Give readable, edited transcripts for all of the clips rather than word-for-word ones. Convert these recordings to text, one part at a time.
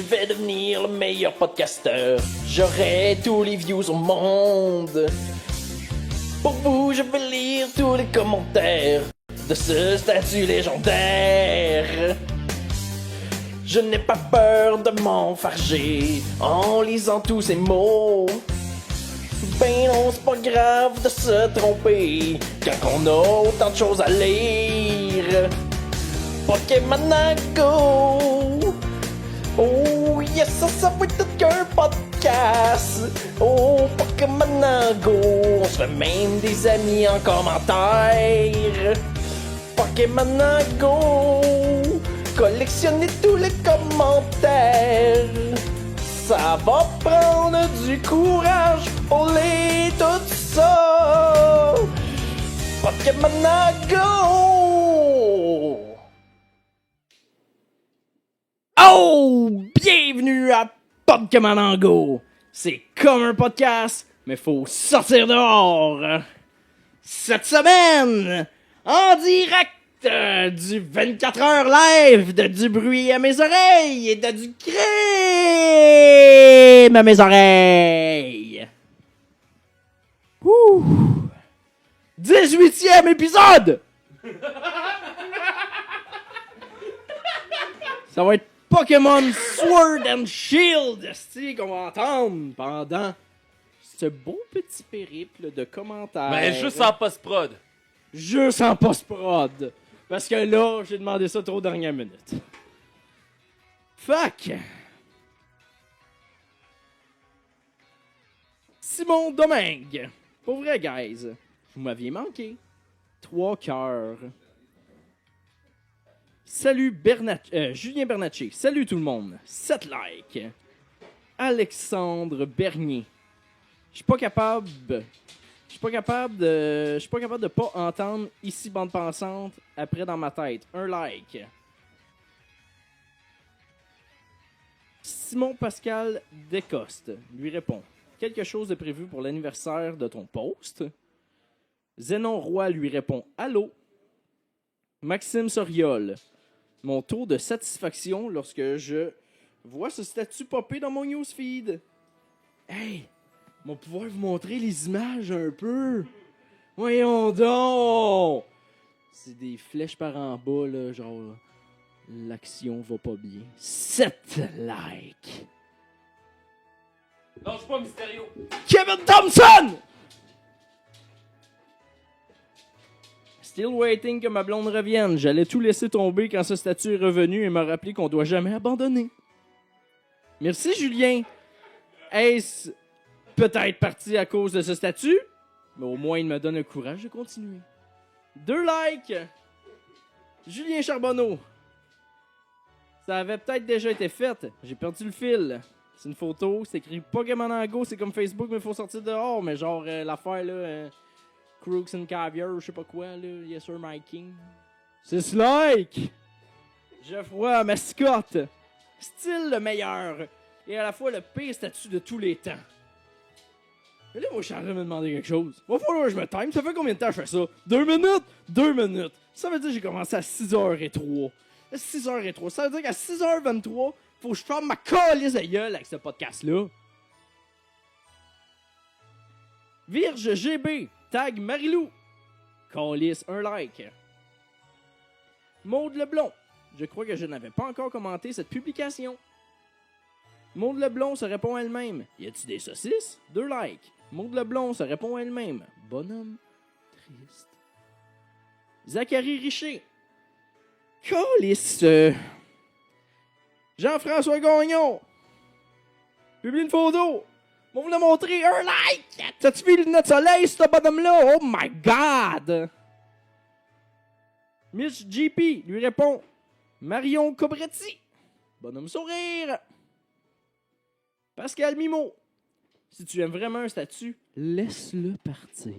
Je vais devenir le meilleur podcasteur. J'aurai tous les views au monde. Pour vous, je vais lire tous les commentaires de ce statut légendaire. Je n'ai pas peur de m'enfarger en lisant tous ces mots. Ben non, c'est pas grave de se tromper quand on a autant de choses à lire. Pokémon Go. Oh yes, ça va être tout qu'un podcast. Oh, Pokémon Go. On se fait même des amis en commentaire. Pokémon Go. Collectionnez tous les commentaires. Ça va prendre du courage pour lire tout ça. Pokémon Go! Oh! Bienvenue à Pokémon Go! C'est comme un podcast, mais faut sortir dehors! Cette semaine, en direct du 24 heures live de du bruit à mes oreilles et de du crime à mes oreilles! Ouh! 18e épisode! Ça va être Pokémon Sword and Shield, c'est qu'on va entendre pendant ce beau petit périple de commentaires. Mais juste en post-prod. Juste en post-prod. Parce que là, j'ai demandé ça trop dernière minute. Fuck! Simon Domingue. Pour vrai, guys, vous m'aviez manqué. 3 cœurs. Salut Julien Bernatchez. Salut tout le monde. 7 likes. Alexandre Bernier. Je suis pas capable de pas entendre ici bande pensante après dans ma tête. Un like. Simon Pascal Descostes lui répond. Quelque chose de prévu pour l'anniversaire de ton post? Zénon Roy lui répond. Allô? Maxime Soriol. Mon taux de satisfaction lorsque je vois ce statut popper dans mon newsfeed. Hey! On va pouvoir vous montrer les images un peu. Voyons donc! C'est des flèches par en bas, là, genre... L'action va pas bien. 7 likes! Non, je suis pas Mysterio. Kevin Thompson! Still waiting que ma blonde revienne. J'allais tout laisser tomber quand ce statut est revenu et m'a rappelé qu'on doit jamais abandonner. Merci, Julien. Est-ce peut-être parti à cause de ce statut? Mais au moins, il me donne le courage de continuer. 2 likes. Julien Charbonneau. Ça avait peut-être déjà été fait. J'ai perdu le fil. C'est une photo, c'est écrit Pokémon Go, c'est comme Facebook, mais il faut sortir dehors. Mais genre, l'affaire, là, Crooks and Caviar, je sais pas quoi, là, Yes Sir My King. 6 likes! Geoffroy Mascotte. Style le meilleur. Et à la fois le pire statut de tous les temps. Mais là, moi, je suis en train de me demander quelque chose. Va falloir que je me time. Ça fait combien de temps que je fais ça? 2 minutes? 2 minutes. Ça veut dire que j'ai commencé à 6h03. 6h03. Ça veut dire qu'à 6h23, faut que je ferme ma calisse de gueule avec ce podcast-là. Virge GB. Tag Marilou. Calisse, un like. Maude Leblond. Je crois que je n'avais pas encore commenté cette publication. Maude Leblond se répond à elle-même. Y a-tu des saucisses? 2 likes. Maude Leblond se répond à elle-même. Bonhomme triste. Zachary Richer. Calisse. Jean-François Gagnon. Publie une photo. On vous l'a montré. Un like. T'as-tu vu les lunettes de soleil, ce bonhomme-là? Oh my God. Mitch GP lui répond. Marion Cobretti. Bonhomme sourire. Pascal Mimo. Si tu aimes vraiment un statut, laisse-le partir.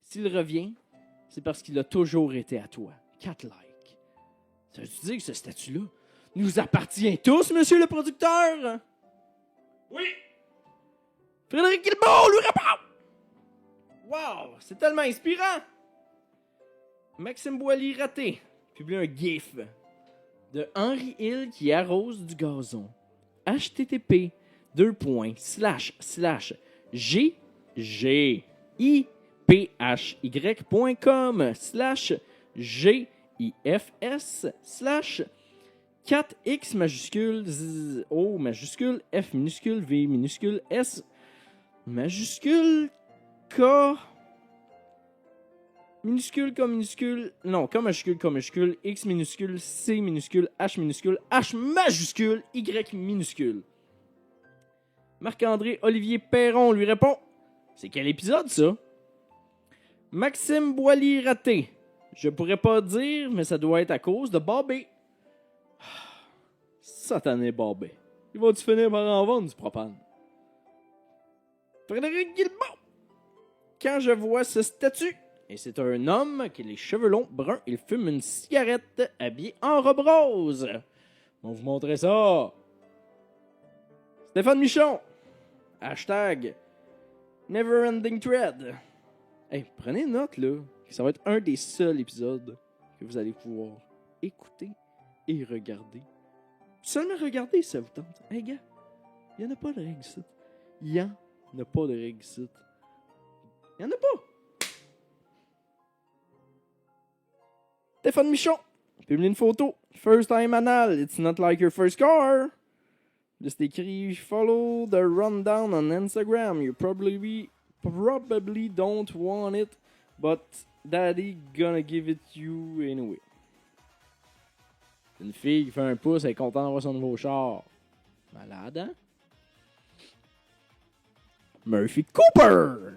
S'il revient, c'est parce qu'il a toujours été à toi. 4 likes. Ça veut-tu dire que ce statut-là nous appartient tous, monsieur le producteur? Oui! Frédéric Guilbeault lui répond! Wow, c'est tellement inspirant! Maxime Boily raté publie un gif de Henry Hill qui arrose du gazon. http://gipy.com/gifs/4x majuscule O majuscule F minuscule V minuscule S majuscule K minuscule K minuscule non K majuscule X minuscule C minuscule H majuscule Y minuscule. Marc-André Olivier Perron lui répond: c'est quel épisode ça? Maxime Boily raté. Je pourrais pas dire, mais ça doit être à cause de Bobby. Satané Bobby. Il va-tu finir par en vendre du propane? Frédéric Guilbeault. Quand je vois ce statut, et c'est un homme qui a les cheveux longs, bruns, il fume une cigarette habillé en robe rose. On va vous montrer ça. Stéphane Michon. Hashtag Neverending Thread. Hey, prenez note là. Ça va être un des seuls épisodes que vous allez pouvoir écouter et regarder. Seulement regarder si ça vous tente. Hey gars, il n'y en a pas de règles ici. Il n'y en a pas de règles ici. Il n'y en a pas. Stéphane Michon, publie une photo. First time anal, it's not like your first car. Là, c'est écrit follow the rundown on Instagram. You probably don't want it, but daddy gonna give it you anyway. Une fille qui fait un pouce, elle est contente d'avoir son nouveau char. Malade, hein? Murphy Cooper!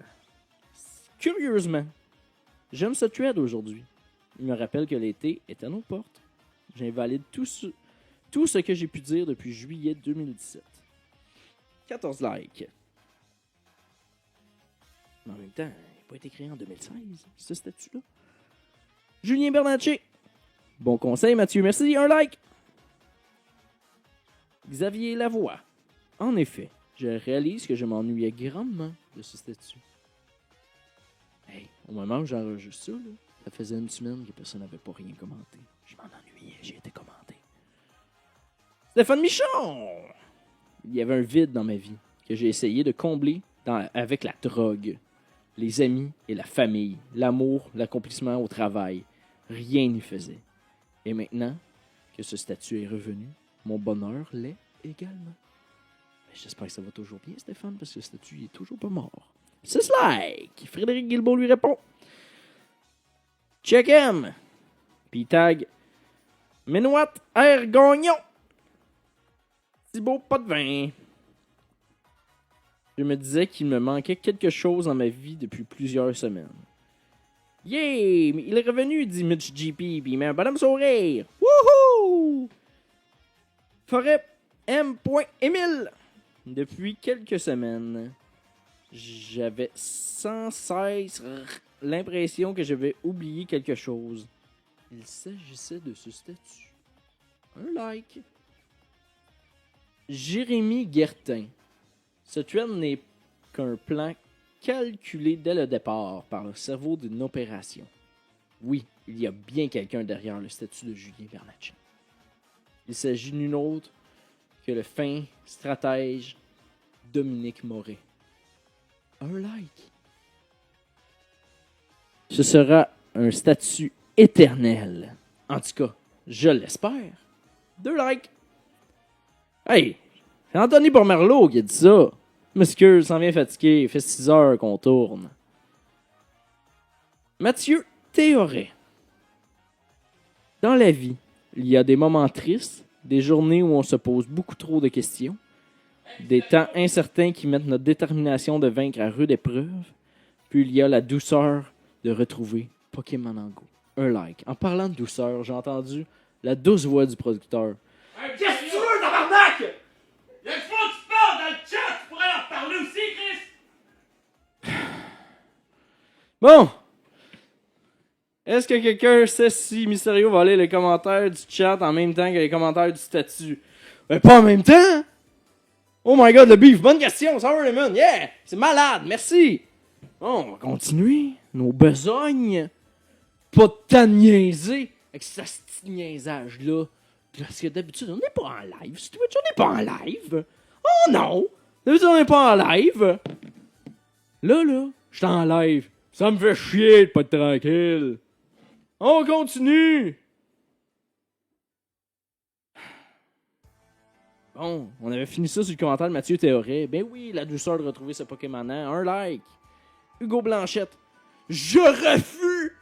Curieusement, j'aime ce thread aujourd'hui. Il me rappelle que l'été est à nos portes. J'invalide tout ce que j'ai pu dire depuis juillet 2017. 14 likes. Mais en même temps, il n'a pas été créé en 2016, ce statut-là. Julien Bernatchez. Bon conseil, Mathieu. Merci. Un like. Xavier Lavoie. En effet, je réalise que je m'ennuyais grandement de ce statut. Hey, au moment où j'enregistre ça, là, ça faisait une semaine que personne n'avait pas rien commenté. Je m'en ennuyais, j'ai été commenté. Stéphane Michon! Il y avait un vide dans ma vie que j'ai essayé de combler avec la drogue, les amis et la famille, l'amour, l'accomplissement au travail. Rien n'y faisait. Et maintenant que ce statut est revenu, mon bonheur l'est également. Mais j'espère que ça va toujours bien, Stéphane, parce que le statut est toujours pas mort. 6 likes! Frédéric Guilbeault lui répond. Check him! Puis tag Ménoite R. Gagnon. Thibaut pas de vin. Je me disais qu'il me manquait quelque chose dans ma vie depuis plusieurs semaines. Yeah! Mais il est revenu, dit Mitch GP, puis il met un bonhomme sourire. Wouhou! Forêt M. Émile. Depuis quelques semaines, j'avais sans cesse l'impression que j'avais oublié quelque chose. Il s'agissait de ce statut. Un like. Jérémy Guertin. Ce thread n'est qu'un plan calculé dès le départ par le cerveau d'une opération. Oui, il y a bien quelqu'un derrière le statut de Julien Bernatchez. Il s'agit nul autre que le fin stratège Dominique Moret. Un like. Ce sera un statut éternel. En tout cas, je l'espère. 2 likes. Hey, c'est Anthony Pomerleau qui a dit ça. Monsieur s'en vient fatigué. Il fait 6 heures qu'on tourne. Mathieu Théoret. Dans la vie, il y a des moments tristes, des journées où on se pose beaucoup trop de questions, des temps incertains qui mettent notre détermination de vaincre à rude épreuve, puis il y a la douceur de retrouver Pokémon Go. Un like. En parlant de douceur, j'ai entendu la douce voix du producteur. Hey, qu'est-ce que tu veux, tabarnak? Il y a une fois que tu parles dans le chat, tu pourrais leur parler aussi, Chris! Bon! Est-ce que quelqu'un sait si Mysterio va lire les commentaires du chat en même temps que les commentaires du statut? Mais pas en même temps! Oh my god, le beef! Bonne question! Sour Lemon! Yeah! C'est malade! Merci! Bon, on va continuer nos besognes. Pas de temps de niaiser avec ce petit niaisage-là Parce que d'habitude, on n'est pas en live. Sur Twitch, on n'est pas en live. Oh non! D'habitude, on n'est pas en live. Là, je suis en live. Ça me fait chier de pas être tranquille. On continue! Bon, on avait fini ça sur le commentaire de Mathieu Théoret. Ben oui, la douceur de retrouver ce Pokémon. Un like. Hugo Blanchette. Je refuse!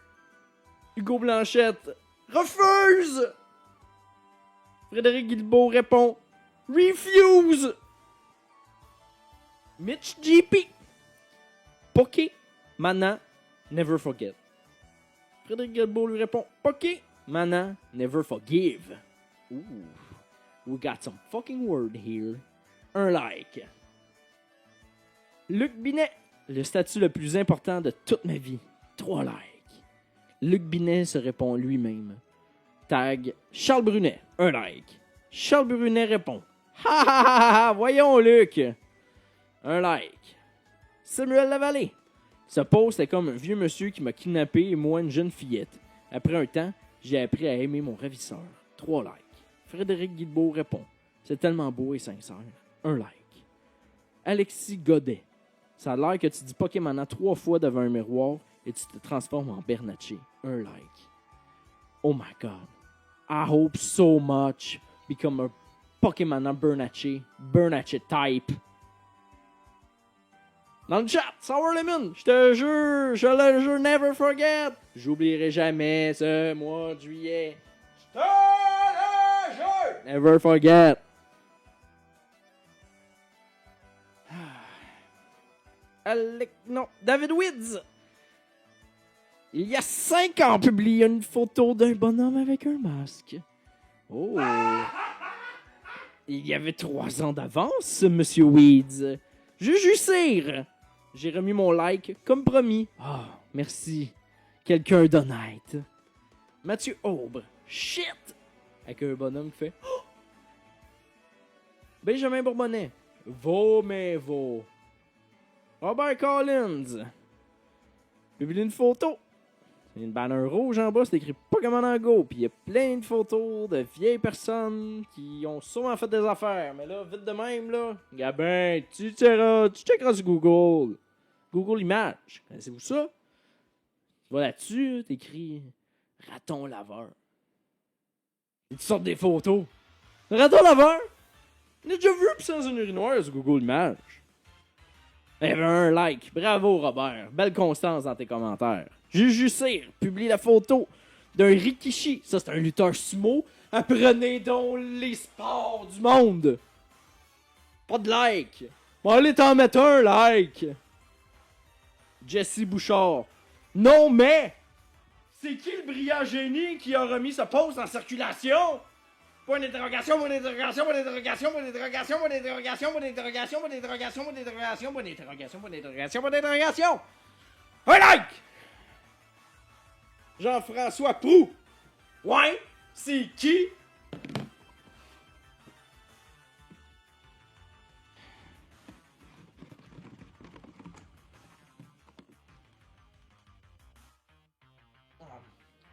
Hugo Blanchette. Refuse! Frédéric Guilbeault répond. Refuse! Mitch GP. Poké. Mana. Never forget. Frédéric Guilbeault lui répond. Poké. Mana. Never forgive. Ouh. We got some fucking word here. Un like. Luc Binet. Le statut le plus important de toute ma vie. 3 likes. Luc Binet se répond lui-même. Tag Charles Brunet. Un like. Charles Brunet répond. Ha ha ha ha! Voyons, Luc. Un like. Samuel Lavallée. Ce post est comme un vieux monsieur qui m'a kidnappé et moi une jeune fillette. Après un temps, j'ai appris à aimer mon ravisseur. 3 likes. Frédéric Guilbeault répond. C'est tellement beau et sincère. Un like. Alexis Godet. Ça a l'air que tu dis Pokémon 3 fois devant un miroir et tu te transformes en Bernatchez. Un like. Oh my god. I hope so much become a Pokémon Bernatchez. Bernatchez type. Dans le chat, Sour Lemon, je te jure, je le jure, never forget. J'oublierai jamais ce mois de juillet. Je te le jure. Never forget. Non, David Wids. Il y a 5 ans, publié une photo d'un bonhomme avec un masque. Oh. Il y avait 3 ans d'avance, Monsieur Weeds. Juju Cyr. J'ai remis mon like comme promis. Ah, merci. Quelqu'un d'honnête. Mathieu Aubre. Shit. Avec un bonhomme qui fait. Oh! Benjamin Bourbonnais. Va, mais va. Robert Collins. Publie une photo. Il y a une banner rouge en bas, c'est écrit Pokémon Go. Puis il y a plein de photos de vieilles personnes qui ont sûrement fait des affaires. Mais là, vite de même, là, Gabin, tu checkeras sur Google. Google Images. Connaissez-vous ça? Tu vas là-dessus, t'écris raton laveur. Et tu sortes des photos. Raton laveur? On a déjà vu pis sans une urinoir sur Google Images. Il y avait un like. Bravo, Robert. Belle constance dans tes commentaires. Juju Cyr publie la photo d'un Rikishi. Ça, c'est un lutteur sumo. Apprenez donc les sports du monde. Pas de like. Bon, allez t'en mettre un like. Jesse Bouchard. Non, mais c'est qui le brillant génie qui a remis ce post en circulation? Point d'interrogation, point d'interrogation, point d'interrogation, point d'interrogation, point d'interrogation, point d'interrogation, point d'interrogation, point d'interrogation, point d'interrogation, point d'interrogation, point d'interrogation. Un like! Jean-François Proulx. Ouais, c'est qui?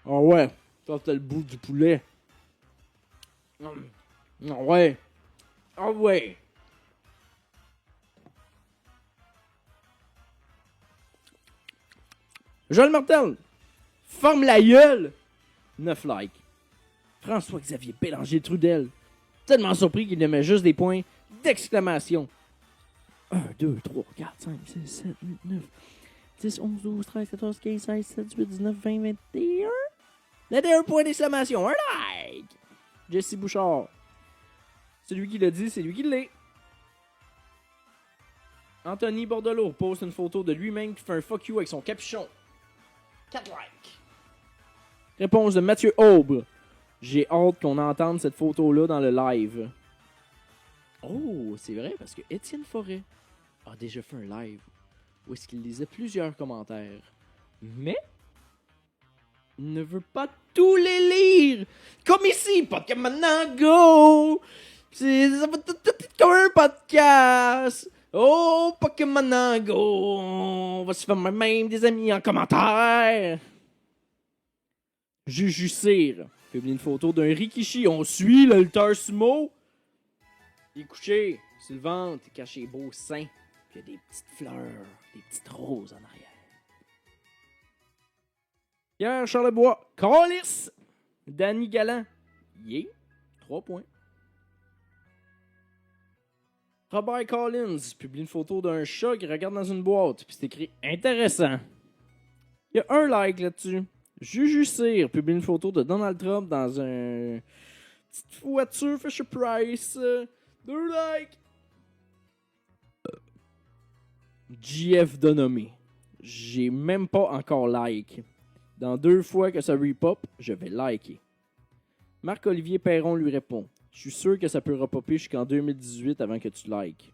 Ah ouais, ça c'était le bout du poulet. Ah ouais. Ah ouais. Joël Martel. Forme la gueule. 9 likes. François-Xavier Bélanger Trudel. Tellement surpris qu'il ne met juste des points d'exclamation. 1, 2, 3, 4, 5, 6, 7, 8, 9, 10, 11, 12, 13, 14, 15, 16, 17, 18, 19, 20, 21. Là, un point d'exclamation. Un like. Jesse Bouchard. C'est lui qui l'a dit, c'est lui qui l'est. Anthony Bordelot poste une photo de lui-même qui fait un fuck you avec son capuchon. 4 likes. Réponse de Mathieu Aubre. J'ai hâte qu'on entende cette photo-là dans le live. Oh, c'est vrai, parce que Étienne Forêt a déjà fait un live où est-ce qu'il lisait plusieurs commentaires. Mais il ne veut pas tous les lire. Comme ici, Pokémon Go. Ça va tout être comme un podcast. Oh, Pokémon Go. On va se faire même des amis en commentaire. Juju Cyr. Publie une photo d'un Rikishi. On suit le lutteur sumo. Il est couché sur le ventre, il cache les beaux seins. Puis il y a des petites fleurs, des petites roses en arrière. Pierre Charlebois, Callis. Danny Galland, yeah, 3 points. Robert Collins publie une photo d'un chat qui regarde dans une boîte, puis c'est écrit intéressant. Il y a un like là-dessus. Juju Cyr publie une photo de Donald Trump dans une petite voiture Fisher Price. 2 likes. JF Donomé. J'ai même pas encore like. Dans 2 fois que ça repop, je vais liker. Marc-Olivier Perron lui répond. Je suis sûr que ça peut repopper jusqu'en 2018 avant que tu likes.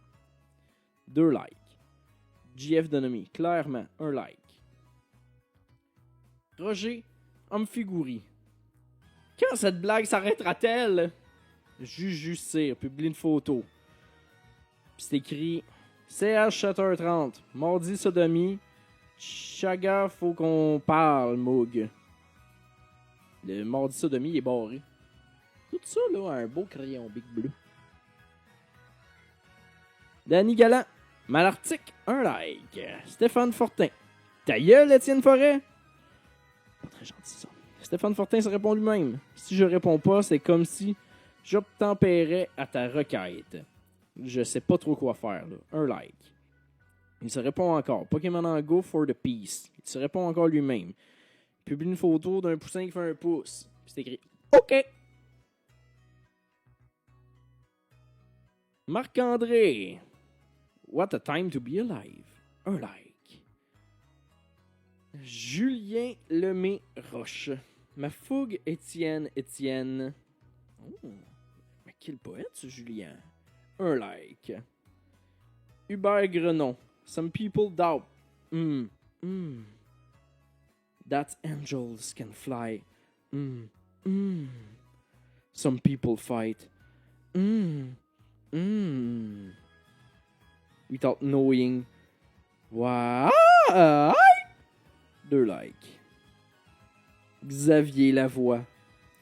2 likes. JF Donomé. Clairement, 1 like. Roger Amfiguri. Quand cette blague s'arrêtera-t-elle? Juju Cyr publie une photo. Puis c'est écrit CH 7h30. Mardi sodomie. Chaga, faut qu'on parle, Moog. Le mardi sodomie est barré. Tout ça, là, a un beau crayon Big Bleu. Danny Galland. Malartic, 1 like. Stéphane Fortin. Ta gueule, Étienne Forêt. Pas très gentil, ça. Stéphane Fortin se répond lui-même. Si je réponds pas, c'est comme si j'obtempérais à ta requête. Je sais pas trop quoi faire, là. 1 like. Il se répond encore. Pokémon Go for the peace. Il se répond encore lui-même. Il publie une photo d'un poussin qui fait un pouce. Puis c'est écrit OK. Marc-André. What a time to be alive. 1 like. Julien Lemay Roche. Ma fougue Étienne. Oh. Mais quel poète, ce Julien. 1 like. Hubert Grenon. Some people doubt. That angels can fly. Some people fight. Without knowing why. 2 likes. Xavier Lavoie.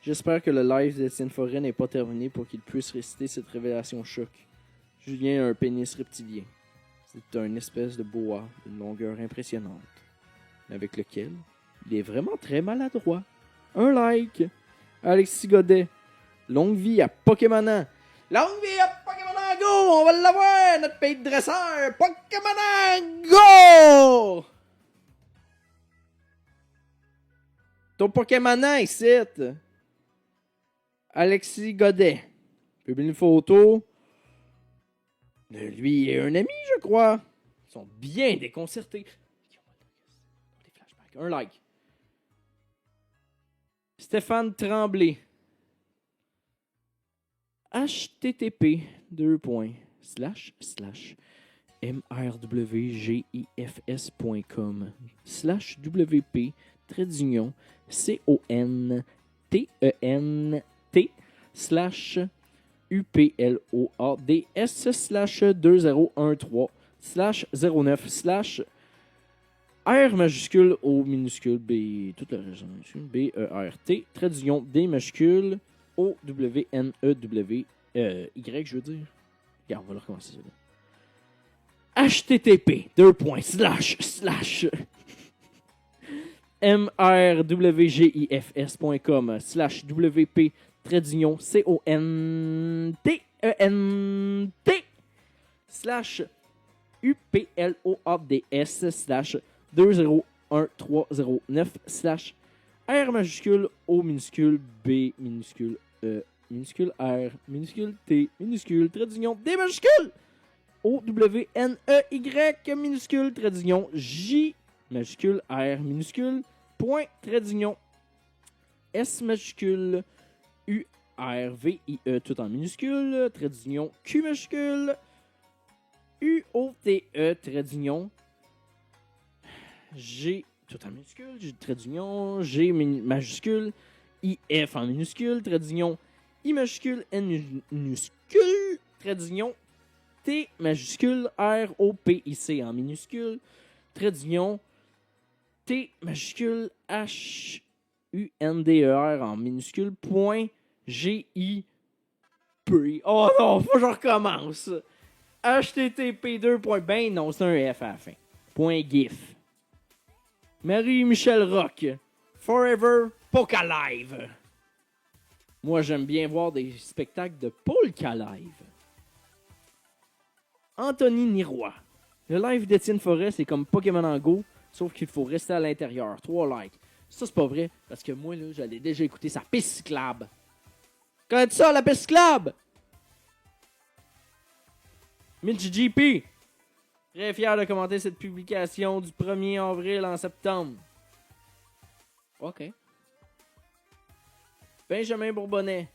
J'espère que le live d'Étienne Forêt n'est pas terminé pour qu'il puisse réciter cette révélation choc. Julien a un pénis reptilien. C'est une espèce de boa d'une longueur impressionnante, mais avec lequel il est vraiment très maladroit. 1 like. Alexis Godet. Longue vie à Pokémonan. Longue vie à Pokémonan Go! On va l'avoir, notre pays de dresseur! Pokémonan Go! Ton Pokémonan ici. Alexis Godet. Publie une photo. Lui et un ami, je crois. Ils sont bien déconcertés. Des flashbacks. 1 like. Stéphane Tremblay. http://mr.gifs.com/UPLOADS/UPLOAD/09/R majuscule O minuscule B, toute la raison minuscule, BERT, trait d'union D majuscule OWNEW, Y, je veux dire. Regarde, on va le recommencer ça là. http://mrwgifs.com/WP trait d'union CONTENT/UPLOADS/2013009/R majuscule O minuscule B minuscule E minuscule R minuscule T minuscule trait d'union D majuscule OWNEY minuscule trait d'union J majuscule R minuscule point trait d'union S majuscule URVIE tout en minuscule trait d'union Q majuscule UOTE trait d'union G tout en minuscule trait d'union G majuscule IF en minuscule trait d'union I majuscule N minuscule trait d'union T majuscule ROPIC en minuscule trait d'union T majuscule H UNDER en minuscule, point GIP. Oh non, faut que je recommence. HTTP2. Ben non, c'est un F à la fin. Point GIF. Marie-Michel Rock. Forever Polka Live. Moi, j'aime bien voir des spectacles de Polka Live. Anthony Niroy. Le live d'Étienne Forêt, c'est comme Pokémon Go, sauf qu'il faut rester à l'intérieur. 3 likes. Ça, c'est pas vrai, parce que moi, là, j'allais déjà écouter sa piste cyclable. Connais-tu ça, la piste cyclable? Mitch GP. Très fier de commenter cette publication du 1er avril en septembre. OK. Benjamin Bourbonnais.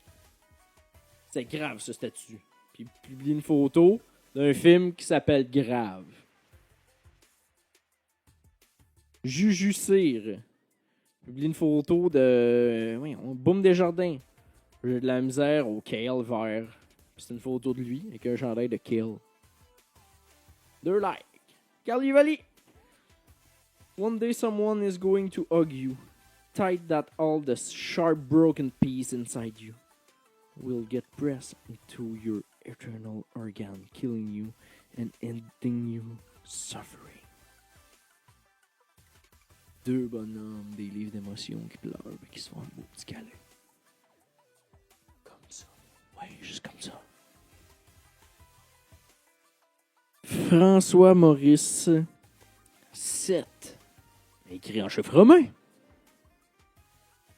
C'est grave, ce statut. Puis il publie une photo d'un film qui s'appelle Grave. Juju Cyr. Publie une photo de... Oui, Boum Desjardins. J'ai de la misère au kale vert. C'est une photo de lui avec un chandail de kale. 2 likes. Carly Valley. One day someone is going to hug you. Tight that all the sharp broken piece inside you will get pressed into your eternal organ, killing you and ending you suffering. 2 bonhommes, des livres d'émotions qui pleurent et qui se font un beau petit câlin. Comme ça. Ouais, juste comme ça. François Maurice 7. Écrit en chiffre romain.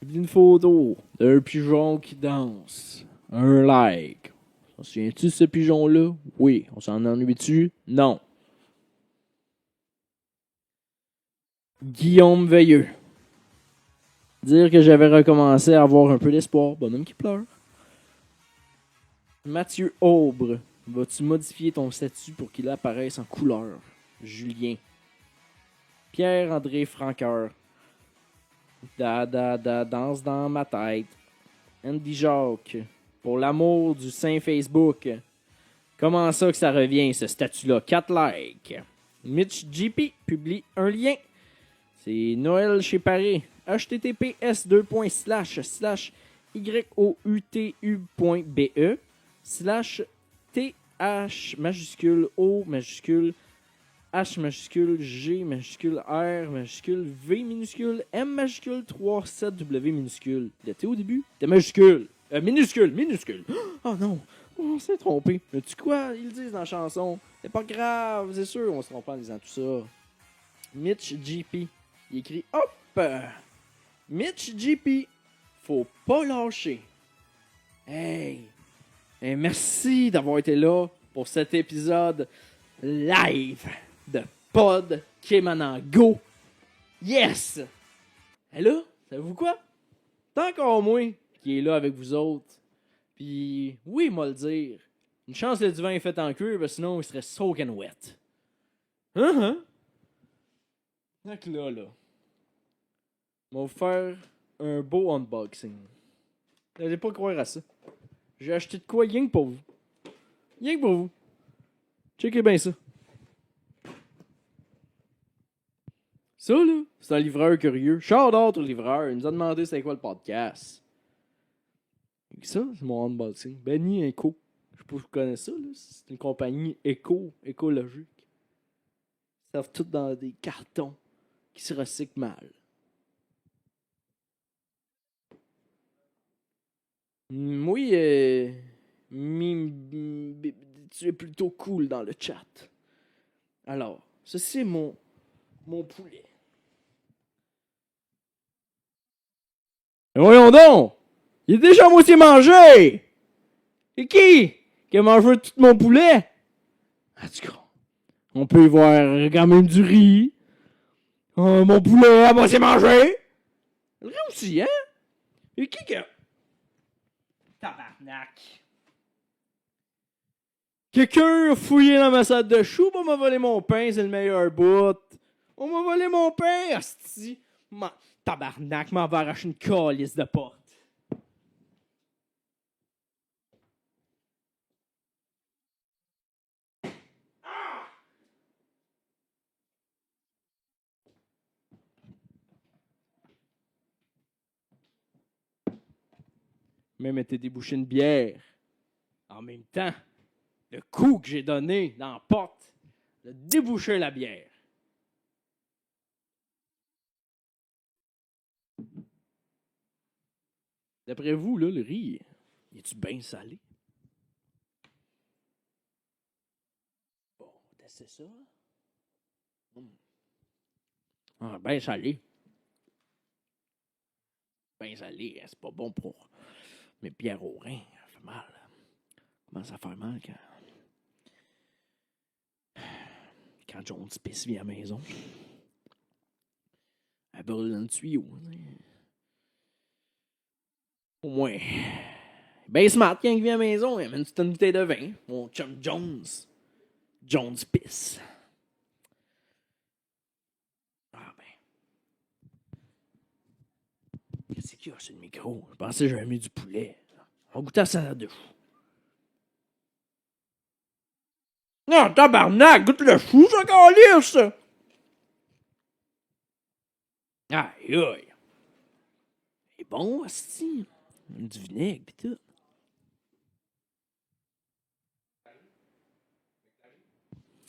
Une photo d'un pigeon qui danse. Un like. On se souvient-tu de ce pigeon-là? Oui. On s'en ennuie-tu? Non. Guillaume Veilleux. Dire que j'avais recommencé à avoir un peu d'espoir. Bonhomme qui pleure. Mathieu Aubre. Vas-tu modifier ton statut pour qu'il apparaisse en couleur? Julien. Pierre-André Franqueur. Danse dans ma tête. Andy Jacques. Pour l'amour du Saint Facebook. Comment ça que ça revient, ce statut-là? 4 likes. Mitch GP publie un lien. C'est Noël chez Paré. https://youtube.be/th majuscule O majuscule H majuscule G majuscule R majuscule V minuscule M majuscule 3 7 W minuscule. Le T au début, c'était majuscule. Minuscule. Oh non, on s'est trompé. Mais tu quoi, ils le disent dans la chanson. C'est pas grave, c'est sûr, on se trompe en disant tout ça. Mitch GP. Il écrit hop! Mitch GP. Faut pas lâcher. Hey! Et merci d'avoir été là pour cet épisode live de Pod Pokémon Go. Yes! Et là, savez-vous quoi? Tant encore moi qui est là avec vous autres. Puis, oui, moi le dire. Une chance que le divan est fait en cuir, parce que sinon il serait soaking wet. Donc là. On va vous faire un beau unboxing. N'allez pas croire à ça. J'ai acheté de quoi rien que pour vous. Rien que pour vous. Checkez bien ça. Ça, là, c'est un livreur curieux. Shout-out au livreur. Il nous a demandé c'est quoi le podcast. Et ça, c'est mon unboxing. Benny Eco. Je sais pas si vous connaissez ça, là. C'est une compagnie écologique. Ils servent tout dans des cartons qui se recyclent mal. Oui, tu es plutôt cool dans le chat. Alors, ceci est mon poulet. Et voyons donc! Il est déjà à moitié mangé! Et qui a mangé tout mon poulet? En tout cas, on peut y voir quand même du riz. Mon poulet à moitié mangé. Le riz aussi, hein? Et qui a... Tabarnak! Quelqu'un a fouillé dans ma salle de choux pour m'a volé mon pain, c'est le meilleur bout. On m'a volé mon pain, asti. Tabarnak, m'en va arracher une calice de porte. Même été débouché une bière. En même temps, le coup que j'ai donné dans la porte de déboucher la bière. D'après vous, là, le riz, est-tu bien salé? Bon, c'est ça. Ah, bien salé. Bien salé, c'est pas bon pour mes pierres aux reins. Ça fait mal. Comment ça fait mal quand Jones pisse vient à la maison? Elle brûle dans le tuyau. Au moins. Ben smart quand il vient à la maison. Il amène une petite bouteille de vin. Mon chum Jones. Jones pisse. Ah ben. Qu'est-ce qu'il y a sur le micro? Je pensais que j'avais mis du poulet. On va goûter à la salade de chou. Non, tabarnak! Goûte le chou, ça calisse! Aïe, aïe. C'est bon, hostie. Du vinaigre pis tout.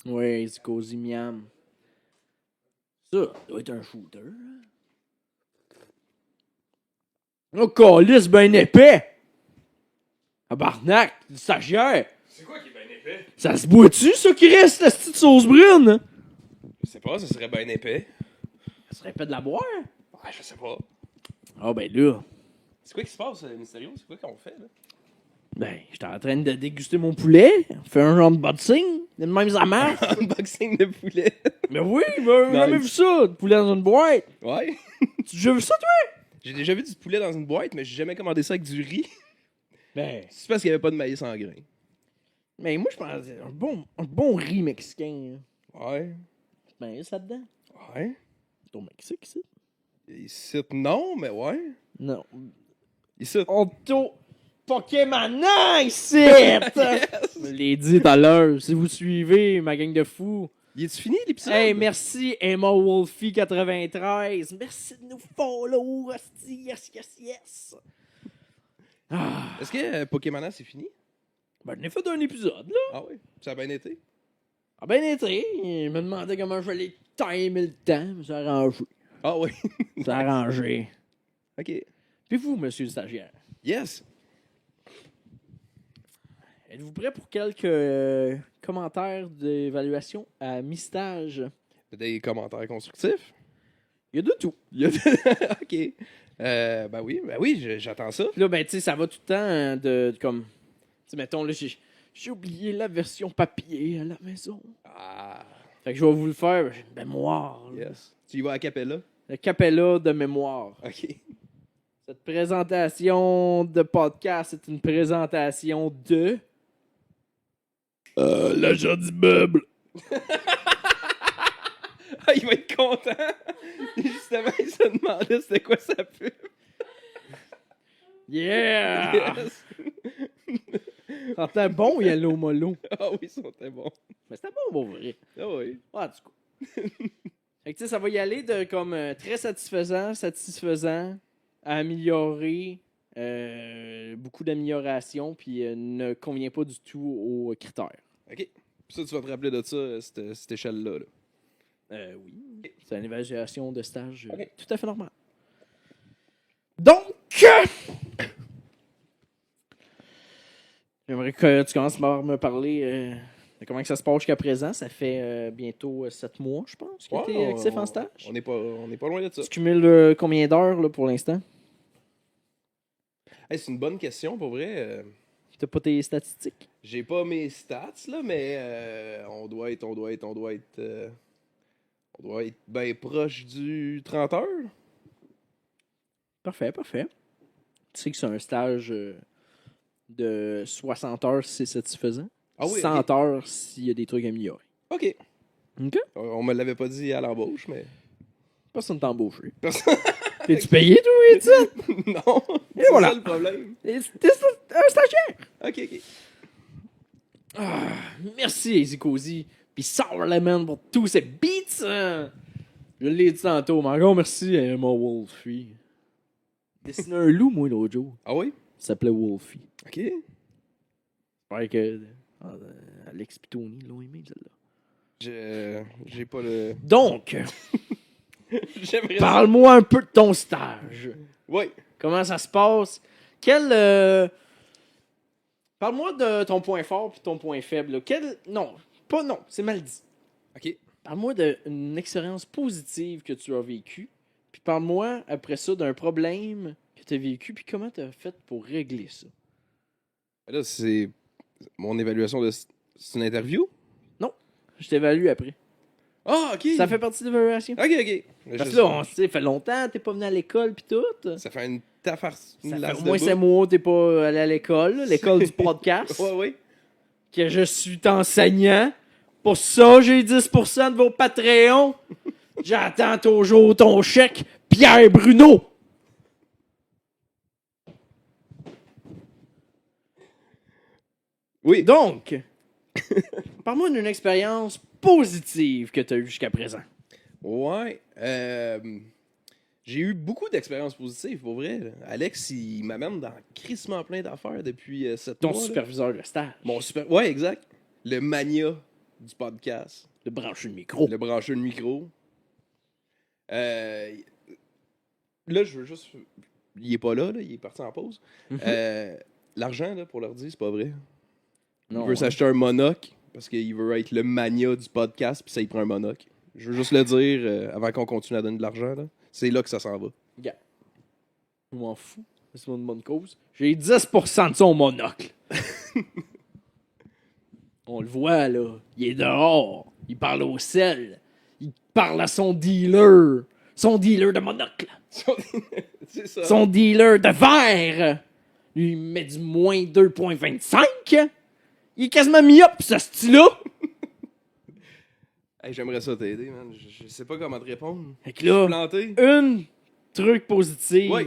Oui, c'est cosy miam. Ça doit être un shooter. Oh, calice ben épais! Tabarnak, du stagiaire! C'est quoi qui est bien épais? Ça se boit-tu, ça, qui reste, la petite sauce brune? Je sais pas, ça serait bien épais. Ça serait pas de la boire? Ouais, je sais pas. Ah, ben là. C'est quoi qui se passe, Mysterio? C'est quoi qu'on fait, là? Ben, j'étais en train de déguster mon poulet. Fait un genre de boxing. De même, ça marche. Unboxing de poulet. Mais oui, ben, j'ai jamais vu ça, de poulet dans une boîte. Ouais. Tu as déjà vu ça, toi? J'ai déjà vu du poulet dans une boîte, mais j'ai jamais commandé ça avec du riz. Ben. C'est parce qu'il y avait pas de maïs en grain. Mais moi, je pense un bon riz mexicain. Ouais. Ben, ça dedans. Ouais. Ton Mexique, ici? Ici, non, mais ouais. Non. Ici. On t'a Pokémon ici! Je l'ai dit tout à l'heure. Si vous suivez ma gang de fous. Il est-tu fini, l'épisode? Hey, merci Emma Wolfie93. Merci de nous follow. Yes, yes, yes. Ah. Est-ce que Pokémon c'est fini? Ben, je n'ai fait un épisode, là. Ah oui. Ça a bien été? Ah, ben été. Il me demandait comment je allais timer le temps. Je me suis arrangé. Ah oui. C'est arrangé. OK. Puis vous, monsieur le stagiaire, Yes. êtes-vous prêt pour quelques commentaires d'évaluation à mi-stage? Des commentaires constructifs? Il y a de tout. OK. Ben oui, j'attends ça. Puis là, ben, tu sais, ça va tout le temps de comme. Tu sais, mettons, là, j'ai oublié la version papier à la maison. Ah. Fait que je vais vous le faire. J'ai une mémoire. Là. Yes. Tu y vas à Capella? Le capella de mémoire. OK. Cette présentation de podcast, c'est une présentation de. L'agent d'immeuble. Ah, il va être content. Justement, il se demandait c'était quoi sa pub. Yeah! Yes. C'était bon, Yellow Molo. Ah oui, c'était bon. Mais c'était bon, pour vrai. Ah oui. Ah, du coup. Fait que, tu sais, ça va y aller de comme très satisfaisant, à améliorer, beaucoup d'amélioration, puis ne convient pas du tout aux critères. OK. Puis ça, tu vas te rappeler de ça, cette échelle-là. Là. Oui. C'est une évaluation de stage Ok. tout à fait normale. Donc, j'aimerais que tu commences par me parler de comment que ça se passe jusqu'à présent. Ça fait bientôt 7 mois, je pense, que tu es actif en stage. On n'est pas loin de ça. Tu cumules combien d'heures là, pour l'instant? Hey, c'est une bonne question, pour vrai. T'as pas tes statistiques? J'ai pas mes stats, là, mais on doit être bien proche du 30 heures. Parfait. Tu sais que c'est un stage de 60 heures si c'est satisfaisant. Ah oui, 100 ok. heures s'il y a des trucs améliorés. OK. OK? On me l'avait pas dit à l'embauche, mais... Personne t'a embauché. Personne... T'es-tu payé, toi, Étienne? non, Et c'est voilà. ça le problème. T'es un stagiaire. OK. Ah, merci, Easy Cozy. Puis Sour Lemon pour tous ces beats. Hein. Je l'ai dit tantôt, mais encore merci à Emma Wolfie. Dessiné un loup, moi, l'autre jour. Ah oui? Ça s'appelait Wolfie. OK. Ouais, que Alex et Tony l'ont aimé, celle-là. J'ai pas le... Donc, J'aimerais ça. parle-moi un peu de ton stage. Oui. Comment ça se passe? Parle-moi de ton point fort puis ton point faible. Là. Non, c'est mal dit. OK. Parle-moi d'une expérience positive que tu as vécue. Puis parle-moi après ça d'un problème que tu as vécu. Puis comment tu as fait pour régler ça. Là, c'est mon évaluation de... C'est une interview? Je t'évalue après. Ah, OK. Ça fait partie de l'évaluation. OK. Parce que là, on sait, fait longtemps, t'es pas venu à l'école puis tout. Ça fait une tafarce. Ça fait au moins 5 mois que t'es pas allé à l'école, là, l'école du podcast. Ouais. Que je suis enseignant. Pour ça, j'ai 10% de vos Patreons. J'attends toujours ton chèque, Pierre Bruno. Oui. Donc, parle-moi d'une expérience positive que tu as eue jusqu'à présent. Ouais. J'ai eu beaucoup d'expériences positives, pour vrai. Là. Alex, il m'amène dans crissement plein d'affaires depuis 7 Ton mois. superviseur de stage. Mon super... Ouais, exact. Le mania du podcast. Le brancher de micro. Le brancheur de micro. Là, je veux juste... Il est pas là, il est parti en pause. L'argent, là, pour leur dire, c'est pas vrai. Non, Il veut s'acheter un monocle parce qu'il veut être le mania du podcast, puis ça, il prend un monocle. Je veux juste le dire avant qu'on continue à donner de l'argent. Là. C'est là que ça s'en va. Gars. Je m'en fous. C'est une bonne cause. J'ai 10% de son monocle. On le voit, là. Il est dehors. Il parle au sel. Il parle à son dealer. Son dealer de monocle. C'est ça. Son dealer de verre. Lui, il met du moins 2,25. Il est quasiment mis-up, ce style-là. Hey, j'aimerais ça t'aider, man. Je sais pas comment te répondre. Fait que Je suis là, planté. une truc positif. Oui.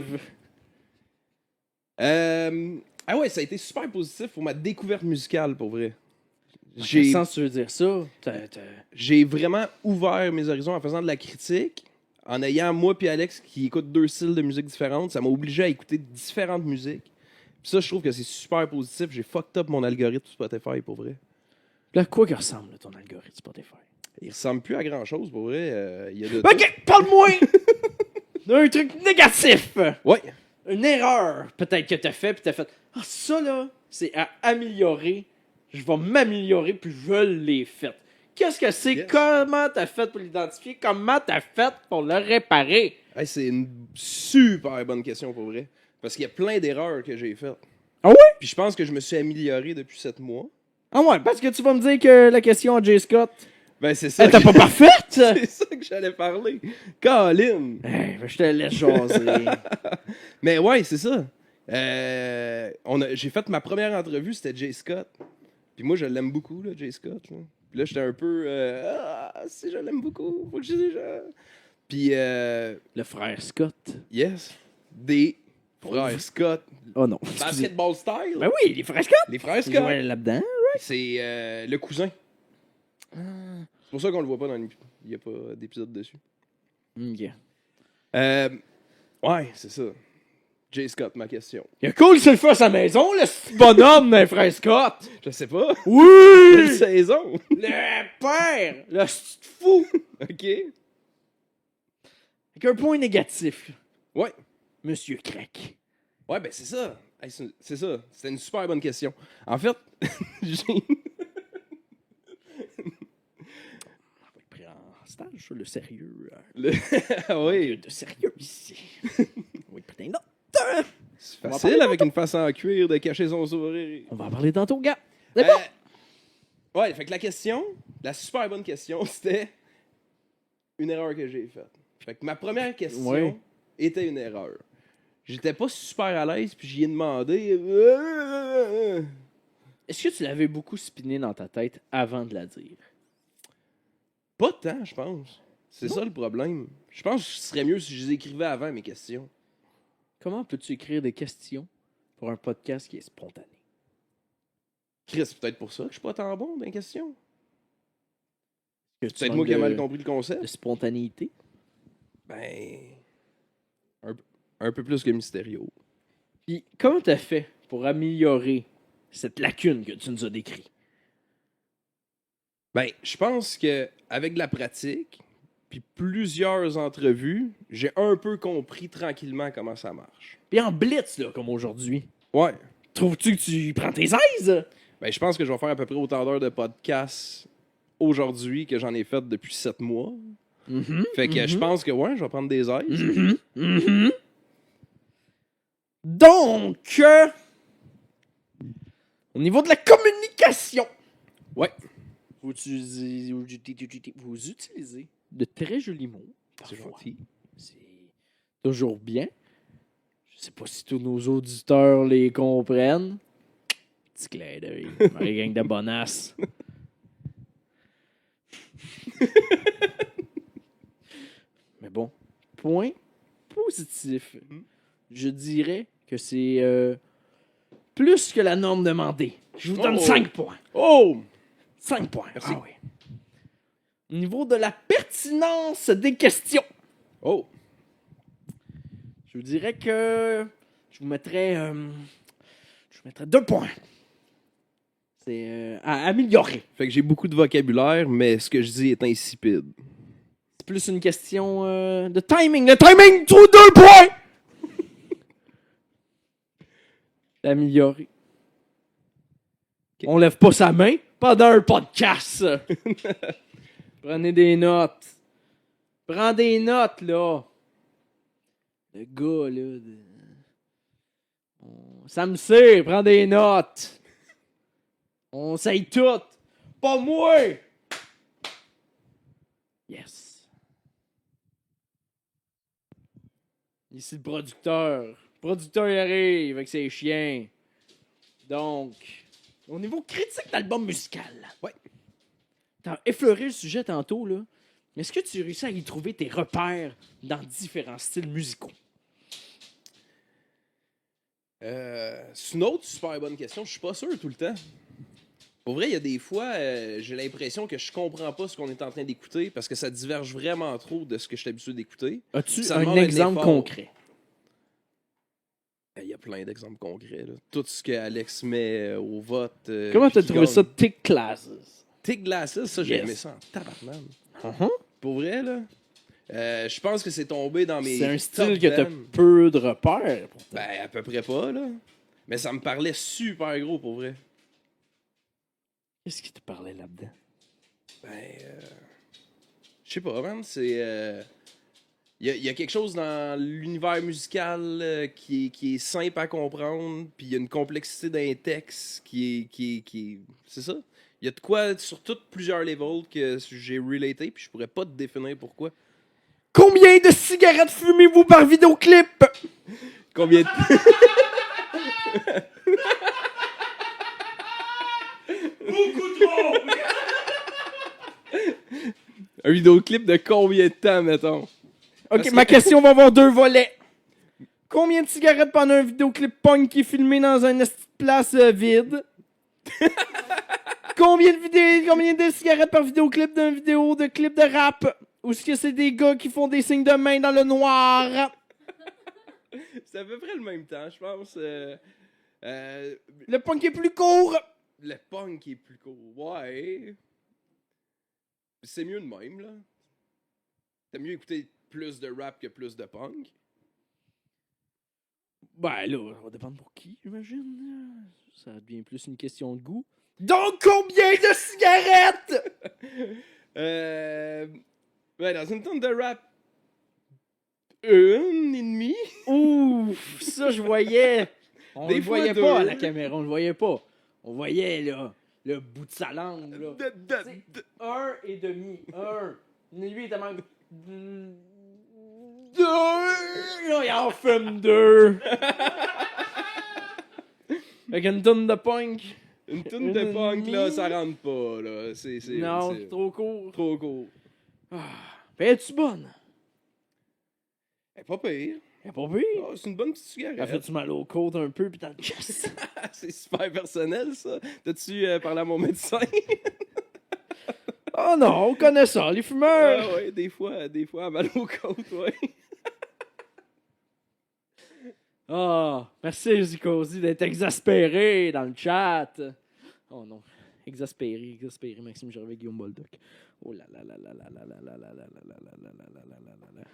Ah ouais, ça a été super positif pour ma découverte musicale, pour vrai. J'ai sens que tu veux dire ça. J'ai vraiment ouvert mes horizons en faisant de la critique, en ayant moi puis Alex qui écoutent 2 styles de musique différentes. Ça m'a obligé à écouter différentes musiques. Puis ça, je trouve que c'est super positif. J'ai fucked up mon algorithme Spotify, pour vrai. Là, quoi qu'il ressemble, ton algorithme Spotify? Il ressemble plus à grand-chose, pour vrai. Il y a de OK, parle-moi d'un truc négatif. Ouais. Une erreur, peut-être, que t'as fait, puis t'as fait « Ah, ça, là, c'est à améliorer. Je vais m'améliorer, puis je l'ai fait. » Qu'est-ce que c'est? Yes. Comment t'as fait pour l'identifier? Comment t'as fait pour le réparer? Hey, c'est une super bonne question, pour vrai. Parce qu'il y a plein d'erreurs que j'ai faites. Ah ouais? Puis je pense que je me suis amélioré depuis 7 mois. Ah ouais, parce que tu vas me dire que la question à Jay Scott, Ben, c'est ça. elle était pas parfaite? C'est ça que j'allais parler. Colin! Hey, je te laisse jaser. Mais ouais, c'est ça. J'ai fait ma première entrevue, c'était Jay Scott. Puis moi, je l'aime beaucoup, là, Jay Scott. Là. Puis là, j'étais un peu... si je l'aime beaucoup, faut que je dise... Puis... Le frère Scott. yes. Des frères Scott. Oh non. excusez. Basketball style. Ben oui, les frères Scott. Les frères Ils Scott. jouaient là-dedans. C'est le cousin. C'est pour ça qu'on le voit pas dans l'épisode. Il n'y a pas d'épisode dessus. OK. Ouais, c'est ça. Jay Scott, ma question. Il a cool, c'est le feu à sa maison, le petit bonhomme d'un frère Scott. Je sais pas. Oui! Quelle saison? Le père! Le petit fou! OK. Avec un point négatif. Ouais. Monsieur Crack. Ouais, ben c'est ça. Hey, c'est ça. C'était une super bonne question. En fait, j'ai... On va être pris en stage sur le sérieux. Ah oui. De sérieux ici. On va être pris des notes. C'est On va facile parler avec une face en cuir de cacher son sourire. On va en parler tantôt, gars. C'est bon. Ouais, fait que la question, la super bonne question, c'était une erreur que j'ai faite. Fait que ma première question Ouais. était une erreur. J'étais pas super à l'aise, puis j'y ai demandé. Est-ce que tu l'avais beaucoup spiné dans ta tête avant de la dire? Pas tant, je pense. C'est ça le problème. Je pense que ce serait mieux si je les écrivais avant mes questions. Comment peux-tu écrire des questions pour un podcast qui est spontané? Chris, c'est peut-être pour ça que je suis pas tant bon dans les questions. Que tu Peut-être manques moi qui ai de- mal compris le concept. de spontanéité? Ben. Un peu plus que Mysterio. Puis, comment t'as fait pour améliorer cette lacune que tu nous as décrite? Ben, je pense que avec de la pratique, puis plusieurs entrevues, j'ai un peu compris tranquillement comment ça marche. Puis en blitz, là, comme aujourd'hui, Ouais. trouves-tu que tu prends tes aises? Ben, je pense que je vais faire à peu près autant d'heures de podcast aujourd'hui que j'en ai fait depuis 7 mois. Fait que je pense que, ouais, je vais prendre des aises. Donc, au niveau de la communication, Ouais. vous utilisez de très jolis mots. C'est Parfois. gentil. C'est toujours bien. Je sais pas si tous nos auditeurs les comprennent. Petit clin d'œil. Marie gang de bonasses. Mais bon, point positif. Je dirais que c'est plus que la norme demandée. Je vous donne 5 points. Oh! 5 points. Merci. Ah oui. Au niveau de la pertinence des questions, Oh! je vous dirais que je vous mettrais 2 points. C'est à améliorer. Fait que j'ai beaucoup de vocabulaire, mais ce que je dis est insipide. C'est plus une question de timing. Le timing, tout 2 points! Améliorer. Ok. On lève pas sa main pendant un podcast. Prenez des notes. Prends des notes, là. Le gars, là. Ça me sait, prends des notes. On sait tout. Pas moi! Yes. Ici le producteur. Le producteur il arrive avec ses chiens. Donc, au niveau critique d'album musical. Ouais. T'as effleuré le sujet tantôt, là. Est-ce que tu réussis à y trouver tes repères dans différents styles musicaux? C'est une autre super bonne question. Je suis pas sûr tout le temps. Pour vrai, il y a des fois, j'ai l'impression que je comprends pas ce qu'on est en train d'écouter parce que ça diverge vraiment trop de ce que je suis habitué d'écouter. As-tu Ça un demande un exemple effort. concret? Il y a plein d'exemples concrets. Là. Tout ce que Alex met au vote. Comment puis t'as qui trouvé gagne. ça, Tick Classes? Tick Glasses, ça, j'ai Yes. aimé ça en tabarnak. Uh-huh. Pour vrai, là. Je pense que c'est tombé dans mes. C'est un style top que t'as bands. peu de repères. Pourtant. Ben, à peu près pas, là. Mais ça me parlait super gros, pour vrai. Qu'est-ce qui te parlait là-dedans? Ben, je sais pas, man. C'est. Il y a quelque chose dans l'univers musical qui est simple à comprendre, puis il y a une complexité d'un texte qui est. C'est ça? Il y a de quoi sur toutes plusieurs levels que j'ai relaté, puis je pourrais pas te définir pourquoi. Combien de cigarettes fumez-vous par vidéoclip? Combien de. Beaucoup trop! Un vidéoclip de combien de temps, mettons? Ok, ma question va avoir 2 volets. Combien de cigarettes pendant un vidéoclip punk qui est filmé dans une place vide? Combien de cigarettes par vidéoclip d'un vidéo de clip de rap? Ou est-ce que c'est des gars qui font des signes de main dans le noir? C'est à peu près le même temps, je pense. Le punk est plus court. Le punk est plus court. Ouais. C'est mieux de même, là. T'as mieux écouter plus de rap que plus de punk. Ben là, ça va dépendre pour qui, j'imagine. Ça devient plus une question de goût. Donc, combien de cigarettes? Ouais, dans une tonne de rap. 1,5. Ouf, ça je voyais. On Des le fois voyait deux. pas à la caméra, on le voyait pas. On voyait là, le bout de sa langue. Là. 1,5. 1. Lui, il était même. 2. Là, il en fume 2. Avec une tonne de punk. Une tonne de punk, là, ça rentre pas, là. Non, c'est c'est trop court. trop court. Ben, es-tu bonne? Elle est pas pire. Elle est pas pire. Oh, c'est une bonne petite Elle cigarette. fait-tu mal au côte un peu pis dans le chest? C'est super personnel, ça. T'as-tu parlé à mon médecin? Oh non, on connaît ça, les fumeurs. Ah ouais, des fois, mal aux côtes, ouais. Ah, merci Zicosi d'être exaspéré dans le chat. Oh non, exaspéré, Maxime Gervais, Guillaume Boldoc. Oh là là là là là là là là là là là là là là là là là là là.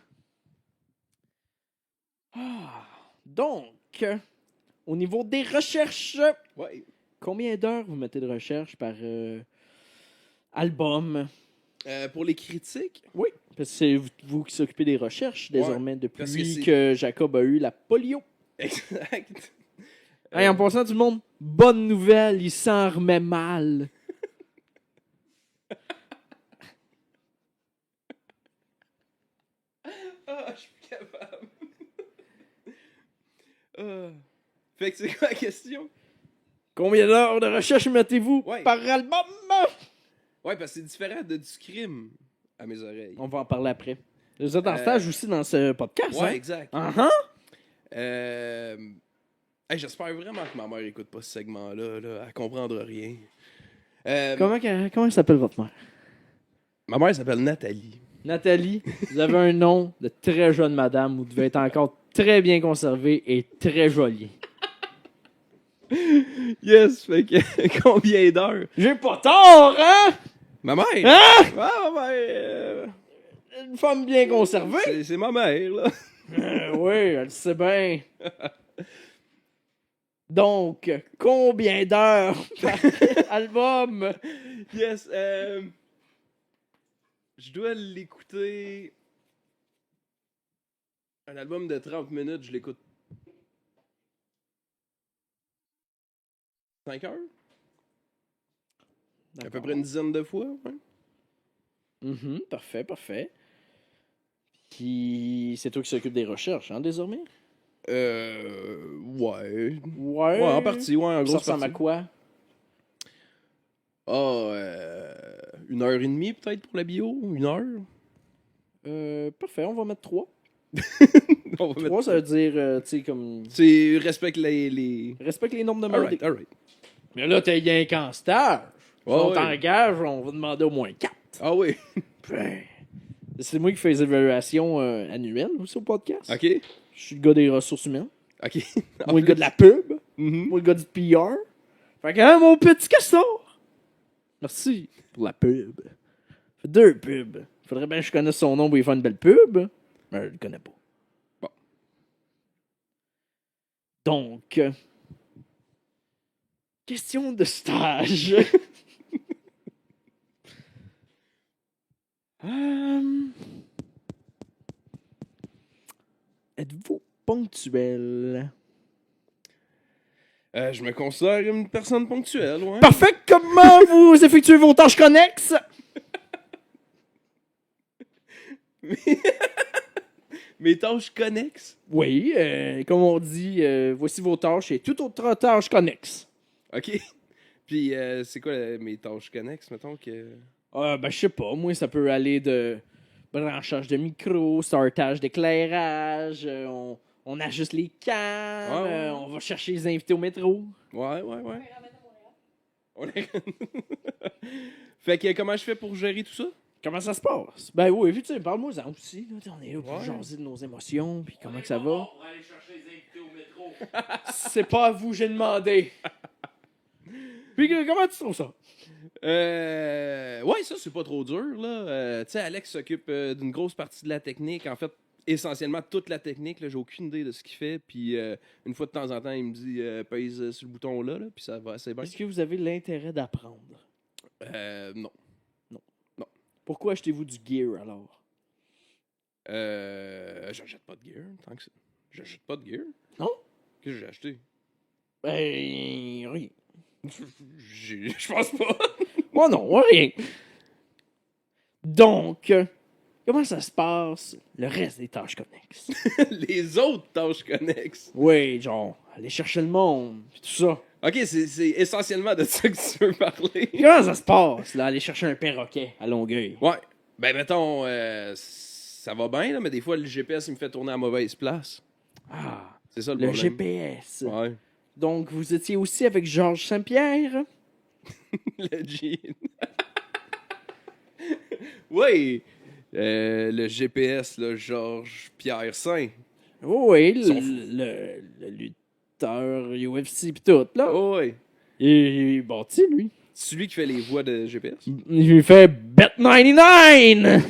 Ah, donc, au niveau des recherches, Ouais. combien d'heures vous mettez de recherche par album? Pour les critiques, Oui, parce que c'est vous qui s'occupez des recherches désormais parce que depuis c'est- que Jacob a eu la polio. exact. Hey, en passant tout le monde, bonne nouvelle, il s'en remet mal. Ah, je suis plus capable. Fait que c'est quoi la question? Combien d'heures de recherche mettez-vous Ouais. par album? Ouais, parce que c'est différent de du crime à mes oreilles. On va en parler après. Vous êtes en stage aussi dans ce podcast, Ouais, hein? exact. Uh-huh. Hey, j'espère vraiment que ma mère écoute pas ce segment-là. Là. Elle comprendra rien. Comment s'appelle votre mère? Ma mère s'appelle Nathalie. Nathalie, vous avez un nom de très jeune madame. Vous devez être encore très bien conservé et très jolie. Yes, fait que combien d'heures? J'ai pas tort, hein? Ma mère? Hein? Ah, ma mère! Une femme bien conservée? C'est ma mère, là. Oui, elle sait bien. Donc, combien d'heures par album? Yes, je dois l'écouter. Un album de 30 minutes, je l'écoute 5 heures? À peu près une dizaine de fois, ouais. Parfait, parfait. Puis, c'est toi qui s'occupe des recherches, hein, désormais? Ouais. Ouais. Ouais, en partie, ouais, en Ça gros. ressemble à quoi? Ah, 1h30 peut-être pour la bio? 1 heure? Parfait, on va mettre 3. On va 3, ça veut dire, tu sais, comme... Tu respectes les... Respecte les nombres de mardés. Alright, alright. Mais là, t'es rien qu'en stage. Si Ouais, on ouais. t'engage, on va demander au moins 4. Ah oui. C'est moi qui fais les évaluations annuelles aussi au podcast. OK. Je suis le gars des ressources humaines. OK. Moi, le gars de la pub. Mhm. Moi, le gars du PR. Fait que, hein, mon petit castor. Merci pour la pub. Fait 2 pubs. Faudrait bien que je connaisse son nom pour lui faire une belle pub. Mais je le connais pas. Bon. Donc, question de stage. Êtes-vous ponctuel? Je me considère une personne ponctuelle, ouais. Parfait! Comment vous effectuez vos tâches connexes? Mes tâches connexes. Oui, comme on dit, voici vos tâches et toute autre tâche connexe. OK. Puis, c'est quoi mes tâches connexes, mettons que... Ben, je sais pas. Moi, ça peut aller de branchage de micro, startage d'éclairage, on ajuste les cams, Ouais. on va chercher les invités au métro. Ouais. On les- Fait que comment je fais pour gérer tout ça? Comment ça se passe? Ben oui, tu sais, parle-moi-en aussi. Là, on est là pour Ouais. jaser de nos émotions, puis comment que ça va. Pour aller chercher les invités au métro. C'est pas à vous, j'ai demandé. Puis comment tu trouves ça? Ouais, ça, c'est pas trop dur, là. Tu sais, Alex s'occupe d'une grosse partie de la technique. En fait, essentiellement toute la technique, là. J'ai aucune idée de ce qu'il fait. Puis, une fois de temps en temps, il me dit pèse sur le bouton là, puis ça va assez bien. Est-ce que vous avez l'intérêt d'apprendre? Non. Pourquoi achetez-vous du gear alors? J'achète pas de gear, tant que ça. J'achète pas de gear. Non? Qu'est-ce que j'ai acheté? Ben, rien. Je pense pas. Moi non, rien. Donc, comment ça se passe le reste des tâches connexes? Les autres tâches connexes. Oui, genre, aller chercher le monde, pis tout ça. Ok, c'est essentiellement de ça que tu veux parler. Comment ça se passe, là, aller chercher un perroquet à Longueuil? Ouais. Ben, mettons, ça va bien, là, mais des fois, le GPS, il me fait tourner à mauvaise place. Ah, C'est ça le le problème. GPS. Ouais. Donc, vous étiez aussi avec Georges Saint-Pierre? Le jean. Oui. Le GPS, là, Georges Pierre Saint. Oui, Son- le lutteur UFC pis tout, là. Oh, ouais. Il est bâti, lui. C'est celui qui fait les voix de GPS. Il fait Bet 99!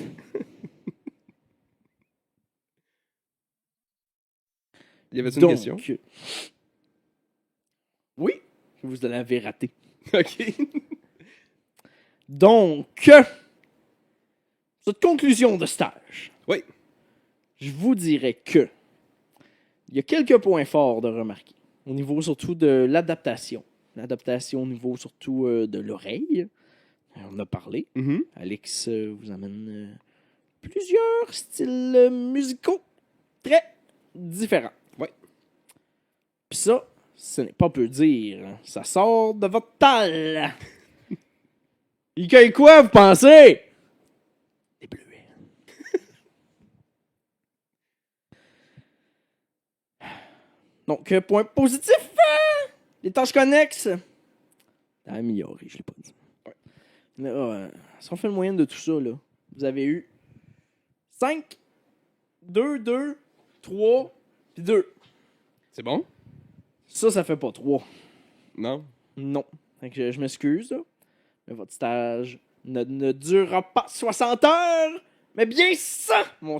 Y avait-tu une Donc, question? oui, vous l'avez raté. OK. Donc, cette conclusion de stage. Oui. Je vous dirais que il y a quelques points forts de remarquer. Au niveau surtout de l'adaptation. L'adaptation au niveau surtout de l'oreille. On en a parlé. Mhm. Alex vous amène plusieurs styles musicaux très différents. Ouais. Puis ça, ce n'est pas peu dire. Ça sort de votre talle. Il cueille quoi, vous pensez? Des bleuets. Donc, point positif, les tâches connexes. T'as amélioré, je l'ai pas dit. Ouais. Là, si on fait le moyenne de tout ça, là, vous avez eu 5, 2, 2, 3, puis 2. C'est bon? Ça fait pas 3. Non. Non. Fait que je m'excuse, là. Mais votre stage ne durera pas 60 heures, mais bien ça, mon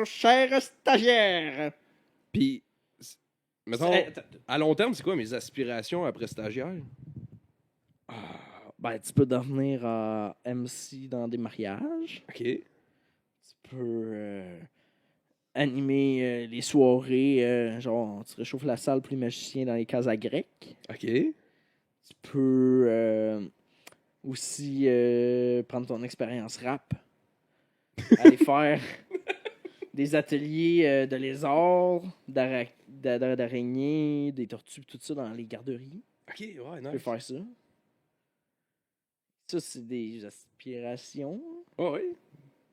cher stagiaire. Puis, mettons, Attends. à long terme, c'est quoi mes aspirations après stagiaire? Ben, tu peux devenir MC dans des mariages. OK. Tu peux animer les soirées. Genre, tu réchauffes la salle pour les magiciens dans les cases à grecques. OK. Tu peux aussi prendre ton expérience rap. Aller faire des ateliers de lézards, d'araignées, des tortues, tout ça dans les garderies. OK, ouais, Tu peux nice. faire ça. Ça, c'est des aspirations. Oh, oui.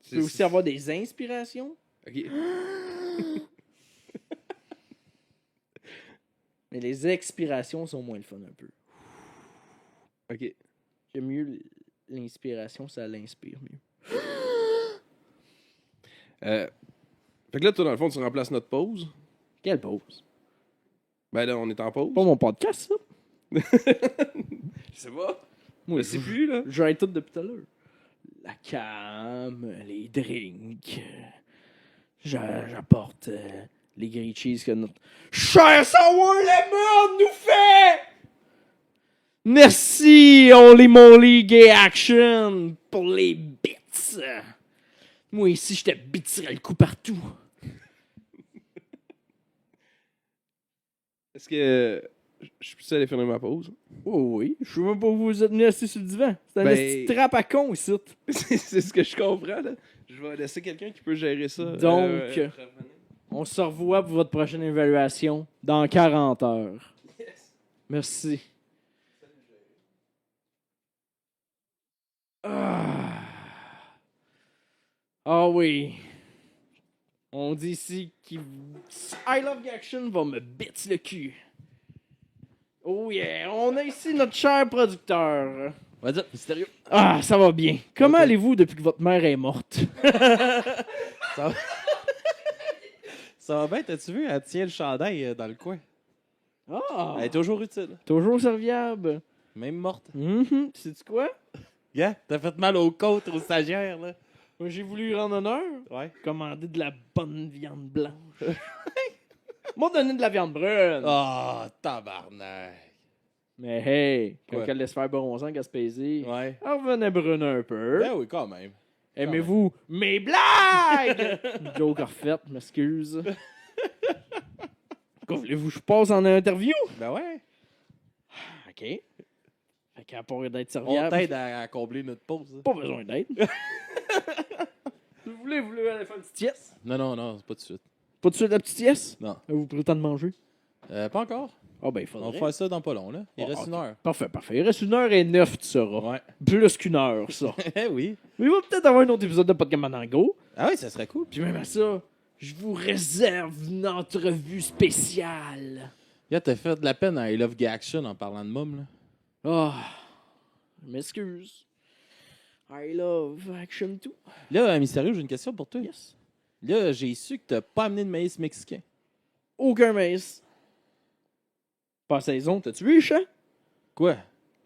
Tu peux aussi avoir des inspirations. OK. Mais les expirations sont moins le fun un peu. OK. J'aime mieux l'inspiration, ça l'inspire mieux. Fait que là, toi, dans le fond, tu remplaces notre pause. Quelle pause? Ben là, on est en pause. Pas mon podcast, ça. Je sais pas. Moi, Je sais plus, là. je tout depuis tout à l'heure. La cam, les drinks. J'apporte les grilled cheese que notre cher Sour Lemon nous fait! Merci, Holy Moly Gay Action, pour les bits. Moi, ici, je te bitirais le coup partout. Est-ce que je peux aller finir ma pause? Oh oui, je sais même pas où vous êtes venu assis sur le divan. C'est un Ben- petit trappe à con ici. C'est ce que je comprends, là. Je vais laisser quelqu'un qui peut gérer ça. Donc, on se revoit pour votre prochaine évaluation dans 40 heures. Merci. Ah oui. On dit ici qu'il I Love Action va me bitch le cul. Oh yeah, on a ici notre cher producteur. Vas-y, mystérieux. Ah, ça va bien. Comment Ok. allez-vous depuis que votre mère est morte? Ça va bien, t'as-tu vu? Elle tient le chandail dans le coin. Ah, Elle est toujours utile. toujours serviable. Même morte. Sais-tu quoi? Yeah, t'as fait mal aux côtes aux stagiaires, là. Moi, j'ai voulu lui rendre honneur. Ouais. Commander de la bonne viande blanche. M'a donné de la viande brune. Oh, tabarnak. Mais hey, quand Quoi? elle laisse faire bronzant, Gaspésie, Ouais. elle revenait brune un peu. Ben oui, quand même. Aimez-vous mes blagues? Joke refaite, m'excuse. Quoi voulez-vous que je passe en interview? Ben ouais. OK. Fait qu'à part d'être On serviable, t'aide à combler notre pause. pas besoin d'aide. Vous voulez aller faire une petite sieste? Non, c'est pas tout de suite. Pas tout de suite la petite sieste? Non. Vous prenez le temps de manger? Pas encore. Ah ben, il On faudrait. va faire ça dans pas long, là. Il Oh, reste ok. une heure. Parfait. Il reste 1h09, tu sauras. Ouais. Plus qu'une heure, ça. Eh oui. Mais il va peut-être avoir un autre épisode de Podcast Manango. Ah oui, ça serait cool. Puis même à ça, je vous réserve une entrevue spéciale. Yeah, t'as fait de la peine à I Love Gay Action en parlant de môme, là. Ah, je m'excuse. I love action too. Là, mystérieux, j'ai une question pour toi. Yes. Là, j'ai su que t'as pas amené de maïs mexicain. Aucun maïs. Pas saison. T'as-tu vu les champs? Quoi?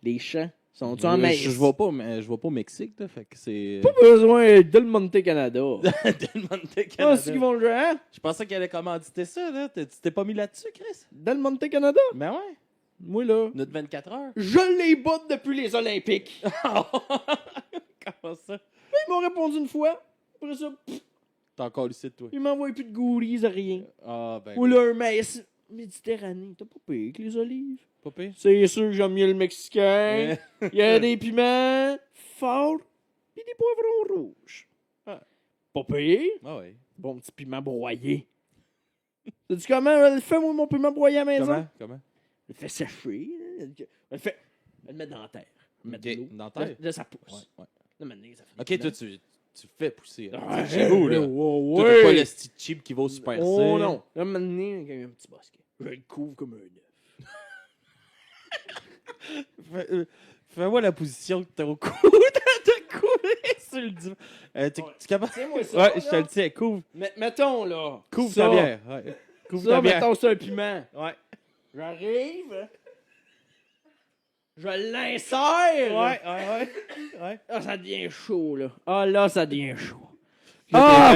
Les champs. Sont-ils en maïs? Je vais pas, je vais pas au Mexique, là, fait que c'est... Pas besoin de le Monte Canada. Del Monte Ah, Canada. c'est qu'ils vont le jouer, hein? Je pensais qu'elle allait commanditer ça, là. Tu t'es pas mis là-dessus, Chris? Del Monte Canada? Ben ouais. Moi, là. Notre 24 heures. Je les botte depuis les Olympiques. Comment ça? Ils m'ont répondu une fois. Après ça, T'as encore lucide, toi. ils m'envoient plus de goodies, rien. Ah, ben. Ou là, un maïs Méditerranée. T'as pas payé que les olives? Pas pire. C'est sûr que j'aime mieux le mexicain. Il y a des piments forts et des poivrons rouges. Ah. Pas payé? Ah ouais. Bon petit piment broyé. Sais-tu comment elle le fait, moi, mon piment broyé à la maison? Comment? Elle le fait sécher. Elle le met dans la terre. Elle met de l'eau. Dans la terre? Là, ça pousse. Ouais. Là, maintenant, ça fait Ok, des toi, piments. tu le fais pousser. Ah, C'est chez vous, là. ouais. Toi, t'as pas le style cheap qui va au Super C. Oh non. Là, maintenant, il y a un petit basket. Je le couvre comme un œuf. Fais-moi la position que t'as au cou. T'as coulé sur le divan. Tu capable? Tiens-moi ça, Ouais, là. je te le tiens. Couvre. Mettons, là. Couvre ça. ta bière. Ouais. Couvre Ça, ta bière. mettons, c'est un piment. Ouais. J'arrive. Je l'insère. Ouais. Ah, ça devient chaud, là. Ah, là, ça devient chaud. Ah!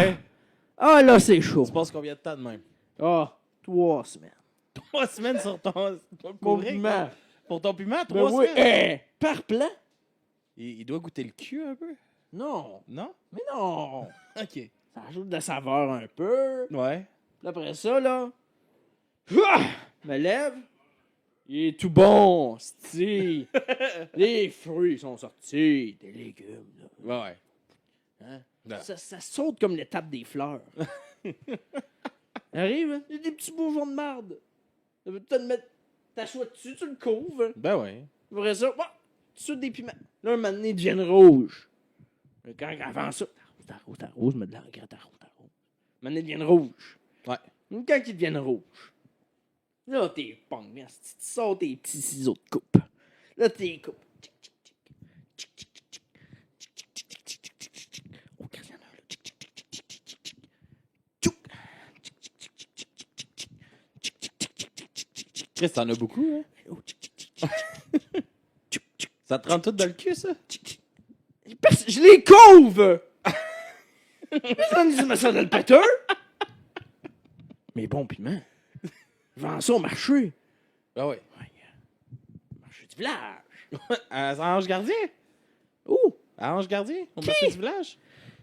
Ah, là, c'est chaud. Tu passes combien de temps de même? Ah, 3 semaines. 3 semaines sur ton Mon couvrir? piment. Pour ton piment, Ben 3 oui. semaines? Par plan? Il doit goûter le cul un peu? Non. Non? Mais non. Ok. Ça ajoute de la saveur un peu. Ouais. Puis après ça, là. Je me lève. Il est tout bon, c'ti. Les fruits sont sortis. Des légumes, là. Ouais. Hein? Voilà. Ça saute comme l'étape des fleurs. Arrive, hein? Il y a des petits bourgeons de marde. Ça veut peut-être mettre. T'assois dessus, tu le couvres. Ben ouais. Après ça, tu sautes des piments. Là, un moment donné, ils deviennent rouges. Quand avant ça, t'arroses, mets de l'engrais, t'arroses. Un moment donné, ils deviennent rouges. Ouais. Quand ils deviennent rouges, là, t'es pong, tu sors tes petits ciseaux de coupe. Là, t'es coupes. Oh, Christian, là. Chris, t'en as beaucoup, hein? Ça te rentre tout dans le cul, ça? Je les couvre! Je mets ça dans le péteur. Mais bon piment. Je vends ça au marché. Ben ouais. Marché du village. À Ange Gardien? Oh! À Ange Gardien? Au marché du village?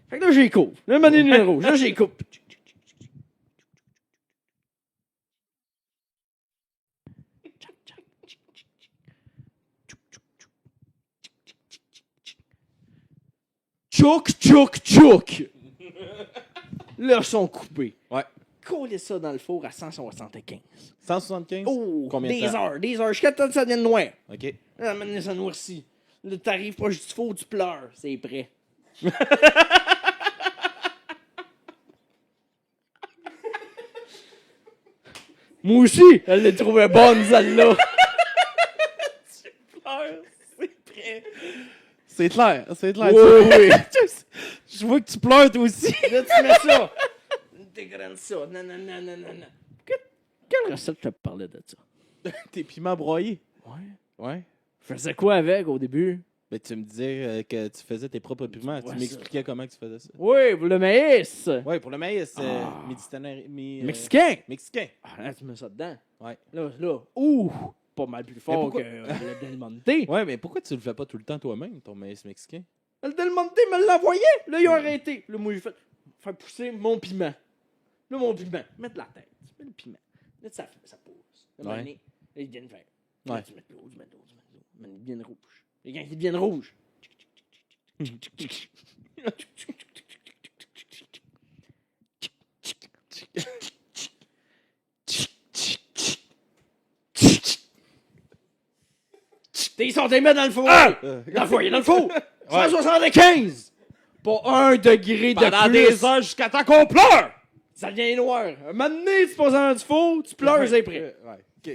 Fait que là, j'ai couvre. Là, mon numéro. Là, j'ai coupe. Tchouk, tchouk, tchouk! Là, ils sont coupés. Ouais. Collez ça dans le four à 175. 175? Oh! Combien de temps? Des heures, jusqu'à temps que ça devienne noir. OK. Là, maintenant, ça noircit. Là, t'arrives proche du four, tu pleures. C'est prêt. Moi aussi, elle l'a trouvée bonne, celle-là. C'est prêt. C'est clair, c'est clair. Oui, oui. Je vois que tu pleures, toi aussi. Là, tu mets ça. Dégraine ça. Non, non, non, non, non, non. Quelle recette je te parlais de ça? Tes piments broyés. Ouais. Ouais. Je faisais quoi avec au début? Ben, tu me disais que tu faisais tes propres piments. vois Tu m'expliquais comment tu faisais ça. Oui, pour le maïs. Ouais, pour le maïs Ah. méditerranéen. Mexicain. Mexicain. Ah, là, tu mets ça dedans. Ouais. Là. Ouh! Pas mal plus fort que pourquoi- le Del Monte. Ouais, mais pourquoi tu le fais pas tout le temps toi-même, ton maïs mexicain? Le Del Monte me l'envoyait. Là, ils ont arrêté. Là, moi, j'ai fait faire pousser mon piment. Là, mon piment. Mettre la tête. Tu mets le piment. Là, ça pousse. Là, Ouais. là, ils viennent faire. Là, Ouais. tu mets de l'eau, tu mets de l'eau, tu mets de l'eau. Mais ils deviennent rouges. Et quand ils deviennent rouges. Ils sont des mettre dans le four. Dans le four, il est dans le four. 175. Pas 1 degré de Pendant plus. des heures jusqu'à temps qu'on pleure! Ça devient noir. Un moment donné, tu passes dans du four, tu pleures, c'est prêt. Ouais, OK.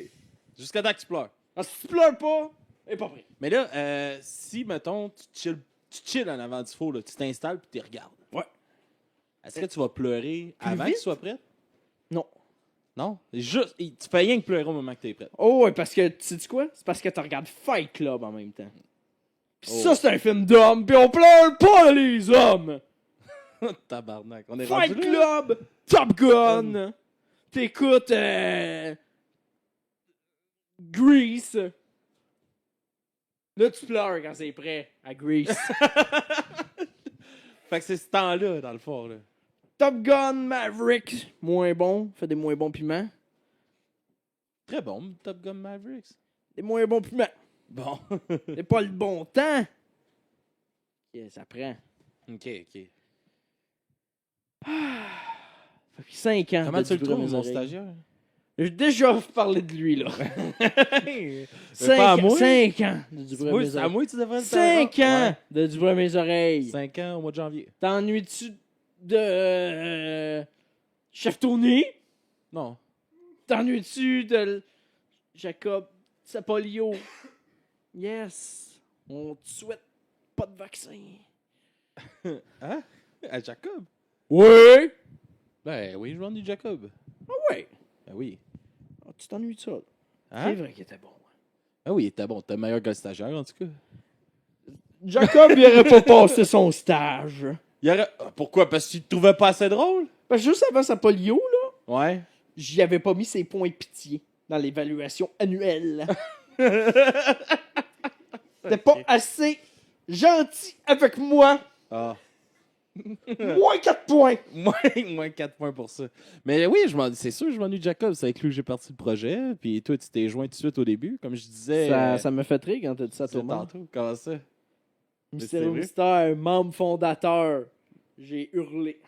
Jusqu'à temps que tu pleures. Alors, si tu pleures pas, c'est pas prêt. Mais là, si, mettons, tu chill en avant du four, là, tu t'installes puis tu regardes. Ouais. Est-ce que tu vas pleurer avant vite? que tu sois prête? Non. Non? Juste, tu fais rien que pleurer au moment que t'es prête. Oh, ouais, parce que, tu sais quoi? C'est parce que tu regardes Fight Club en même temps. Pis Oh. ça, c'est un film d'hommes, pis on pleure pas les hommes! Tabarnak. On est Fight rendu là? Club! Top Gun! T'écoutes, Grease. Là, tu pleures quand c'est prêt à Grease. Fait que c'est ce temps-là, dans le fond. Là. Top Gun Maverick, moins bon, fait des moins bons piments. Très bon, Top Gun Mavericks. Des moins bons piments. Bon. C'est pas le bon temps. Yeah, ça prend. OK, OK. Fait que 5 ans. Comment de tu le vibrer trouves, mes mon oreilles. stagiaire? J'ai déjà parlé de lui, là. Pas à moi. 5 ans de vibrer mes C'est à oreilles. moi que tu devrais le 5 ans de vibrer mes oreilles. 5 ans au mois de janvier. T'ennuies-tu de Chef Tony? Non. T'ennuies-tu de Jacob Sapolio? Yes. On te souhaite pas de vaccin. Hein? À Jacob? Oui. Ben oui, je m'ennuie de Jacob. Ah ouais. Ben oui. Ah, tu t'ennuies de ça. Là. Hein? C'est vrai qu'il était bon. Ben oui, il était bon. T'es meilleur que le stagiaire, en tout cas. Jacob, il aurait pas passé son stage. Il aurait... Pourquoi? Parce que tu te trouvais pas assez drôle? Parce que juste avant Sapolio, là, Ouais. j'y avais pas mis ses points pitié dans l'évaluation annuelle. T'es pas assez gentil avec moi. Ah. Moins 4 points. Moins 4 points pour ça. Mais oui, c'est sûr, je m'ennuie de Jacob. C'est avec lui que j'ai parti le projet. Puis toi, tu t'es joint tout de suite au début. Comme je disais. Ça me fait rire quand t'as dit ça à tout le monde. tantôt. Comment ça? Mystère c'est vrai? Mystère, membre fondateur. J'ai hurlé.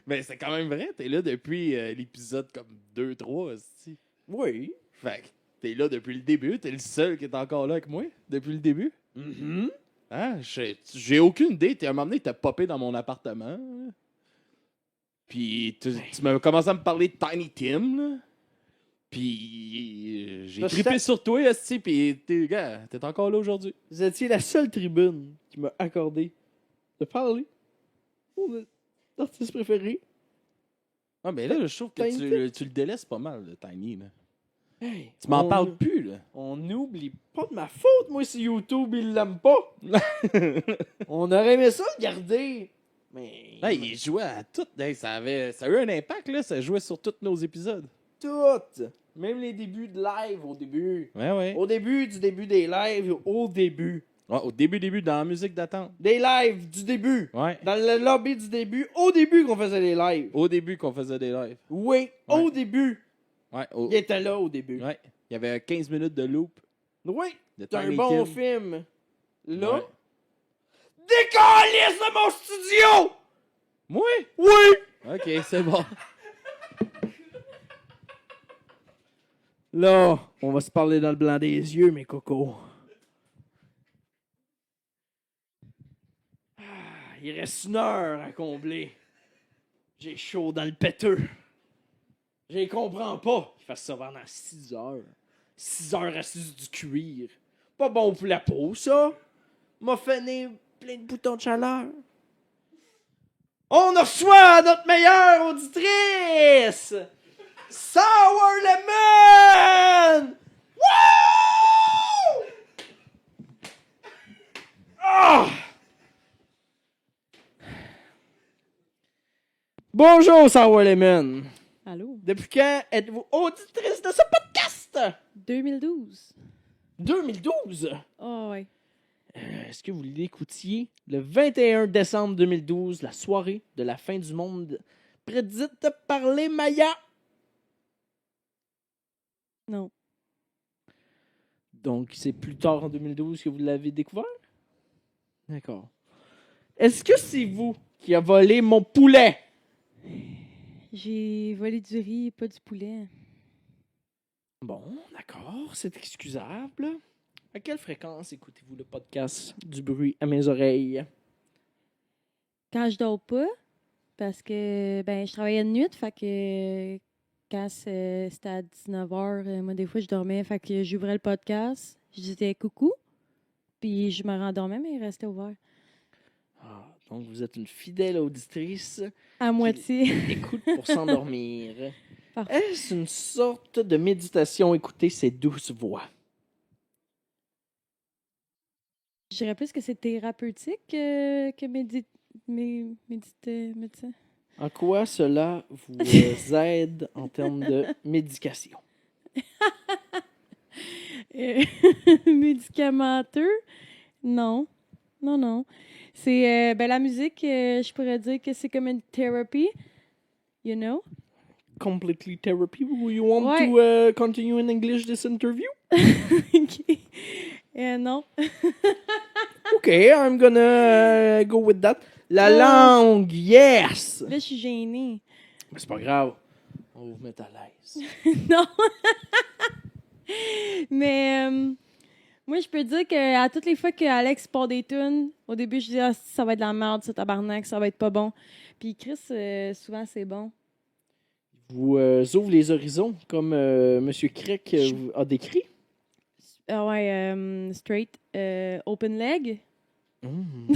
Mais c'est quand même vrai. T'es là depuis l'épisode comme 2-3. aussi. Oui. Fait que t'es là depuis le début. T'es le seul qui est encore là avec moi depuis le début. Mm-hmm. Hein? J'ai aucune idée. À un moment donné, t'as popé dans mon appartement. Puis tu m'as commencé à me parler de Tiny Tim. Là. Puis j'ai trippé sur toi, esti. Puis t'es encore là aujourd'hui. Vous étiez la seule tribune qui m'a accordé de parler. Mon artiste préféré. Ah, mais là, je trouve que Tiny tu le délaisses pas mal, le Tiny. Là. Hey, Tu m'en parles plus, là. On n'oublie pas de ma faute, moi, si YouTube, il l'aime pas. On aurait aimé ça le garder. Mais. Hey, il jouait à tout. Hey, ça a eu un impact, là. Ça jouait sur tous nos épisodes. Toutes. Même les débuts de live au début. Ouais, ouais. Au début du début des lives, au début. Ouais, au début, dans la musique d'attente. Des lives du début. Ouais. Dans le lobby du début, au début qu'on faisait les lives. Au début qu'on faisait des lives. Oui, Ouais. au début. Ouais. Il était là au début. Ouais. Il y avait 15 minutes de loop. Oui, De c'est un Tiny bon Tim. film. Là, Ouais. décalisse de mon studio! Moi? Oui! Ok, c'est bon. Là, on va se parler dans le blanc des yeux, mes cocos. Ah, il reste 1 heure à combler. J'ai chaud dans le péteux. Je les comprends pas qu'ils fassent ça pendant 6 heures. 6 heures assis du cuir. Pas bon pour la peau, ça. M'a fait nez plein de boutons de chaleur. On reçoit notre meilleure auditrice! Sour Lemon! Woo! Ah! Bonjour, Sour Lemon. Allô? Depuis quand êtes-vous auditrice de ce podcast? 2012. 2012? Ah ouais. Est-ce que vous l'écoutiez le 21 décembre 2012, la soirée de la fin du monde prédite par les Mayas? Non. Donc, c'est plus tard en 2012 que vous l'avez découvert? D'accord. Est-ce que c'est vous qui a volé mon poulet? J'ai volé du riz, pas du poulet. Bon, d'accord, c'est excusable. À quelle fréquence écoutez-vous le podcast du bruit à mes oreilles? Quand je dors pas, parce que je travaillais de nuit, fait que quand c'était à 19h, moi des fois je dormais, fait que j'ouvrais le podcast, je disais coucou, puis je me rendormais, mais il restait ouvert. Ah, Donc, vous êtes une fidèle auditrice. À moitié. Écoute pour s'endormir. Parfait. Est-ce une sorte de méditation, écouter ces douces voix? Je dirais plus que c'est thérapeutique que méditer. En quoi cela vous aide en termes de médication? Médicamenteux? Non. Non. C'est la musique, je pourrais dire que c'est comme une thérapie. You know? Completely therapy. Do you want Ouais. to continue in English this interview? OK. Non. Okay, I'm gonna go with that. La Ah. langue, yes! Là, je suis gênée. Mais c'est pas grave. On va vous mettre à l'aise. Non. Mais moi, je peux dire qu'à toutes les fois que Alex part des tunes, au début, je dis ah, ça va être de la merde, ça tabarnak, ça va être pas bon. Puis Chris, souvent, c'est bon. Vous ouvrez les horizons, comme Monsieur Crick a décrit. Ah ouais, straight, open leg. Mm.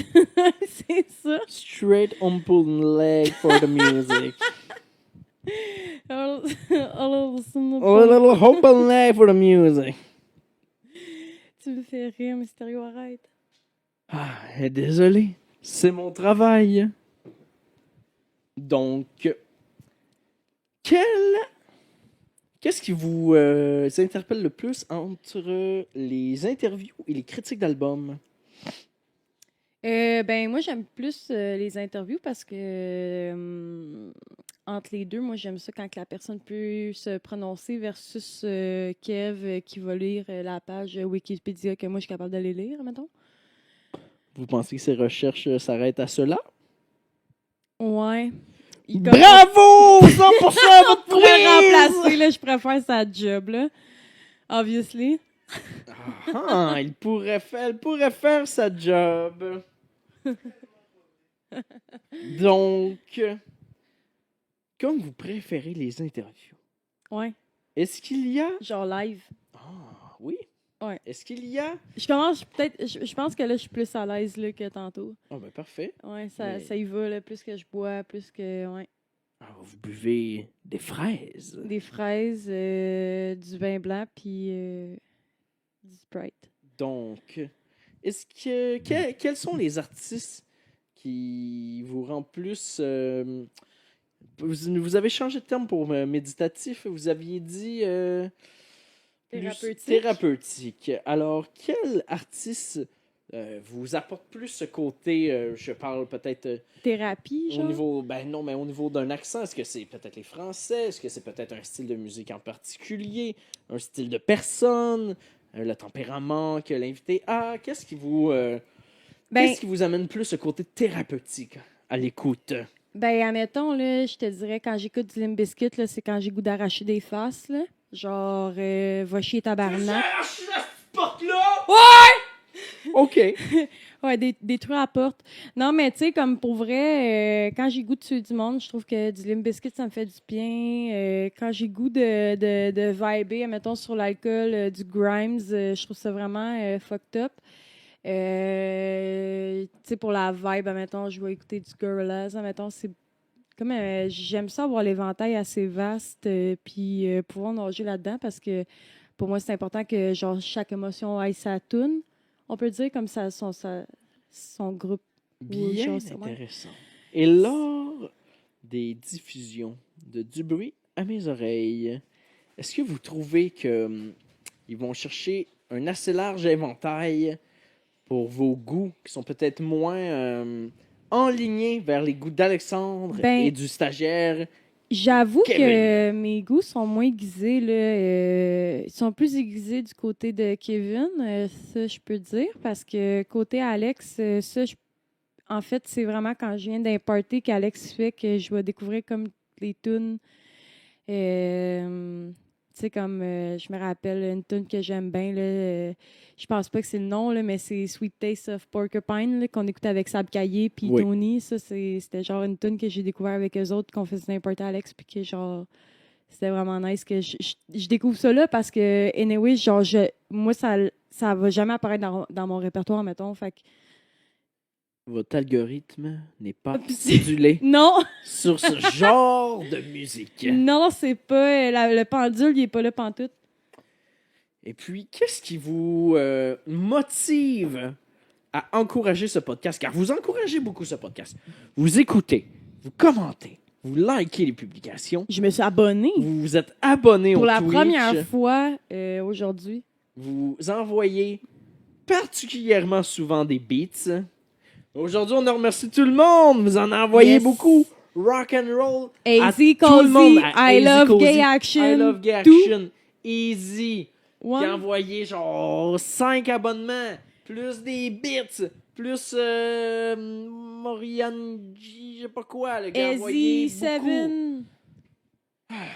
C'est ça. Straight open leg for the music. A little simple. A little open leg for the music. Tu me fais rire, Mysterio, arrête. Ah, désolé. C'est mon travail. Donc, qu'est-ce qui vous interpelle le plus entre les interviews et les critiques d'albums? Moi, j'aime plus les interviews parce que entre les deux, moi, j'aime ça quand la personne peut se prononcer versus Kev qui va lire la page Wikipédia que moi, je suis capable d'aller lire, mettons. Vous pensez que ces recherches s'arrêtent à cela? Ouais. Bravo! 100% à votre On pourrait quiz! remplacer, là, je préfère sa job, là. Obviously. Elle pourrait faire sa job. Donc, comme vous préférez les interviews, Ouais. est-ce qu'il y a... Genre live. Ah, oui? Ouais. Est-ce qu'il y a... Je commence peut-être. Je pense que là, je suis plus à l'aise là, que tantôt. Ah, ben parfait. Ouais, Mais- ça y va, là. Plus que je bois, plus que. Ouais. Ah, vous buvez des fraises. Des fraises, du vin blanc, puis du Sprite. Donc, quels sont les artistes qui vous rendent plus... vous avez changé de terme pour méditatif. Vous aviez dit... plus Thérapeutique. thérapeutique. Alors, quel artiste vous apporte plus ce côté, je parle peut-être Thérapie, au genre. niveau, mais au niveau d'un accent, est-ce que c'est peut-être les Français, est-ce que c'est peut-être un style de musique en particulier, un style de personne, le tempérament que l'invité a, qu'est-ce qui vous amène plus ce côté thérapeutique à l'écoute? Admettons, là, je te dirais, quand j'écoute du Limp Bizkit, là, c'est quand j'ai goût d'arracher des faces, là. Genre, va chier tabarnak. Arrache la porte-là! OK. Ouais, des trucs à la porte. Non, mais tu sais, comme pour vrai, quand j'ai goût de tuer du monde, je trouve que du Limp Bizkit, ça me fait du bien. Quand j'ai goût de vibrer, mettons, sur l'alcool, du Grimes, je trouve ça vraiment fucked up. Tu sais, pour la vibe, mettons, je vais écouter du Gorillaz, mettons, c'est comme j'aime ça avoir l'éventail assez vaste, puis pouvoir nager là-dedans parce que pour moi, c'est important que genre chaque émotion aille sa toune. On peut dire comme ça, son groupe. Bien chose, ouais. intéressant. Et lors des diffusions de Du bruit à mes oreilles, est-ce que vous trouvez que ils vont chercher un assez large éventail pour vos goûts qui sont peut-être moins enlignés vers les goûts d'Alexandre Ben, et du stagiaire? J'avoue Kevin. que mes goûts sont moins aiguisés, là. Ils sont plus aiguisés du côté de Kevin, ça, je peux dire, parce que côté Alex, en fait, c'est vraiment quand je viens d'un party qu'Alex fait que je vais découvrir comme les tunes. Tu sais, comme je me rappelle une tune que j'aime bien, là, je pense pas que c'est le nom, là, mais c'est Sweet Taste of Porcupine là, qu'on écoutait avec Sab Caillé puis Oui. Tony. Ça, c'était genre une tune que j'ai découvert avec eux autres, qu'on faisait n'importe Alex, puis que genre, c'était vraiment nice que je découvre ça là parce que, anyway, genre, moi, ça va jamais apparaître dans mon répertoire, mettons. Fait que votre algorithme n'est pas C'est- cédulé Non, sur ce genre de musique. non, c'est pas. Le pendule, il est pas là pantoute. Et puis, qu'est-ce qui vous motive à encourager ce podcast? Car vous encouragez beaucoup ce podcast. Vous écoutez, vous commentez, vous likez les publications, Je me suis abonnée vous vous êtes abonné pour au la Twitch, première fois aujourd'hui. vous envoyez particulièrement souvent des beats. Aujourd'hui, on a remercié tout le monde. Vous en envoyez Yes. beaucoup. Rock and roll. à AZ tout le monde. Cozy, À I AZ love Cozy, gay action. I love gay tout. action. Easy. Ouais. Qui a envoyé genre 5 abonnements, plus des bits, plus Morian G, je sais pas quoi, le gars a envoyé beaucoup. AZ7,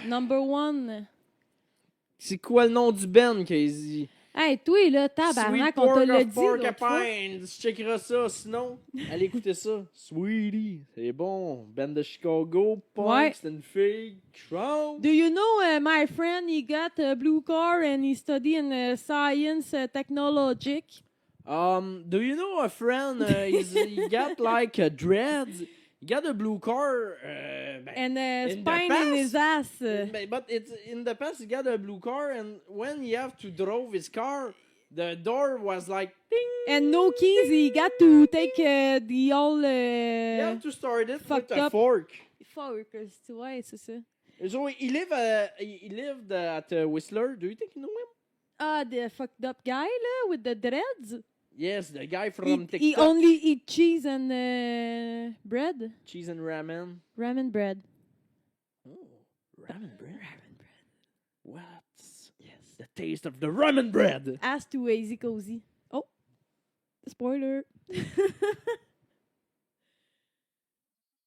number one. C'est quoi le nom du band, Casey? Hey, toi, là, tabarnak, Sweet on te Pork l'a of dit l'autre fois. Porcupine. Tu checkeras ça, sinon, allez écouter ça. Sweetie, c'est bon. Band de Chicago, punk, Ouais. c'est une fille qui chante. Do you know my friend, he got a blue car and he study in science technologic? Do you know a friend, he got like a dreads, he got a blue car, And in the spine past? in his ass. But it's in the past he got a blue car, and when he have to drove his car, the door was like ding. And no keys, he got to take the all You have to start it fucked with a up. fork. fork. Ouais, c'est ça. So he lived at Whistler. Do you think you know him? Ah, the fucked up guy, là, with the dreads? Yes, the guy from He TikTok. only eat cheese and bread. Cheese and ramen. Ramen bread. Oh, ramen bread. What's the taste of the ramen bread? Ass to AZ Cozy. Oh, spoiler.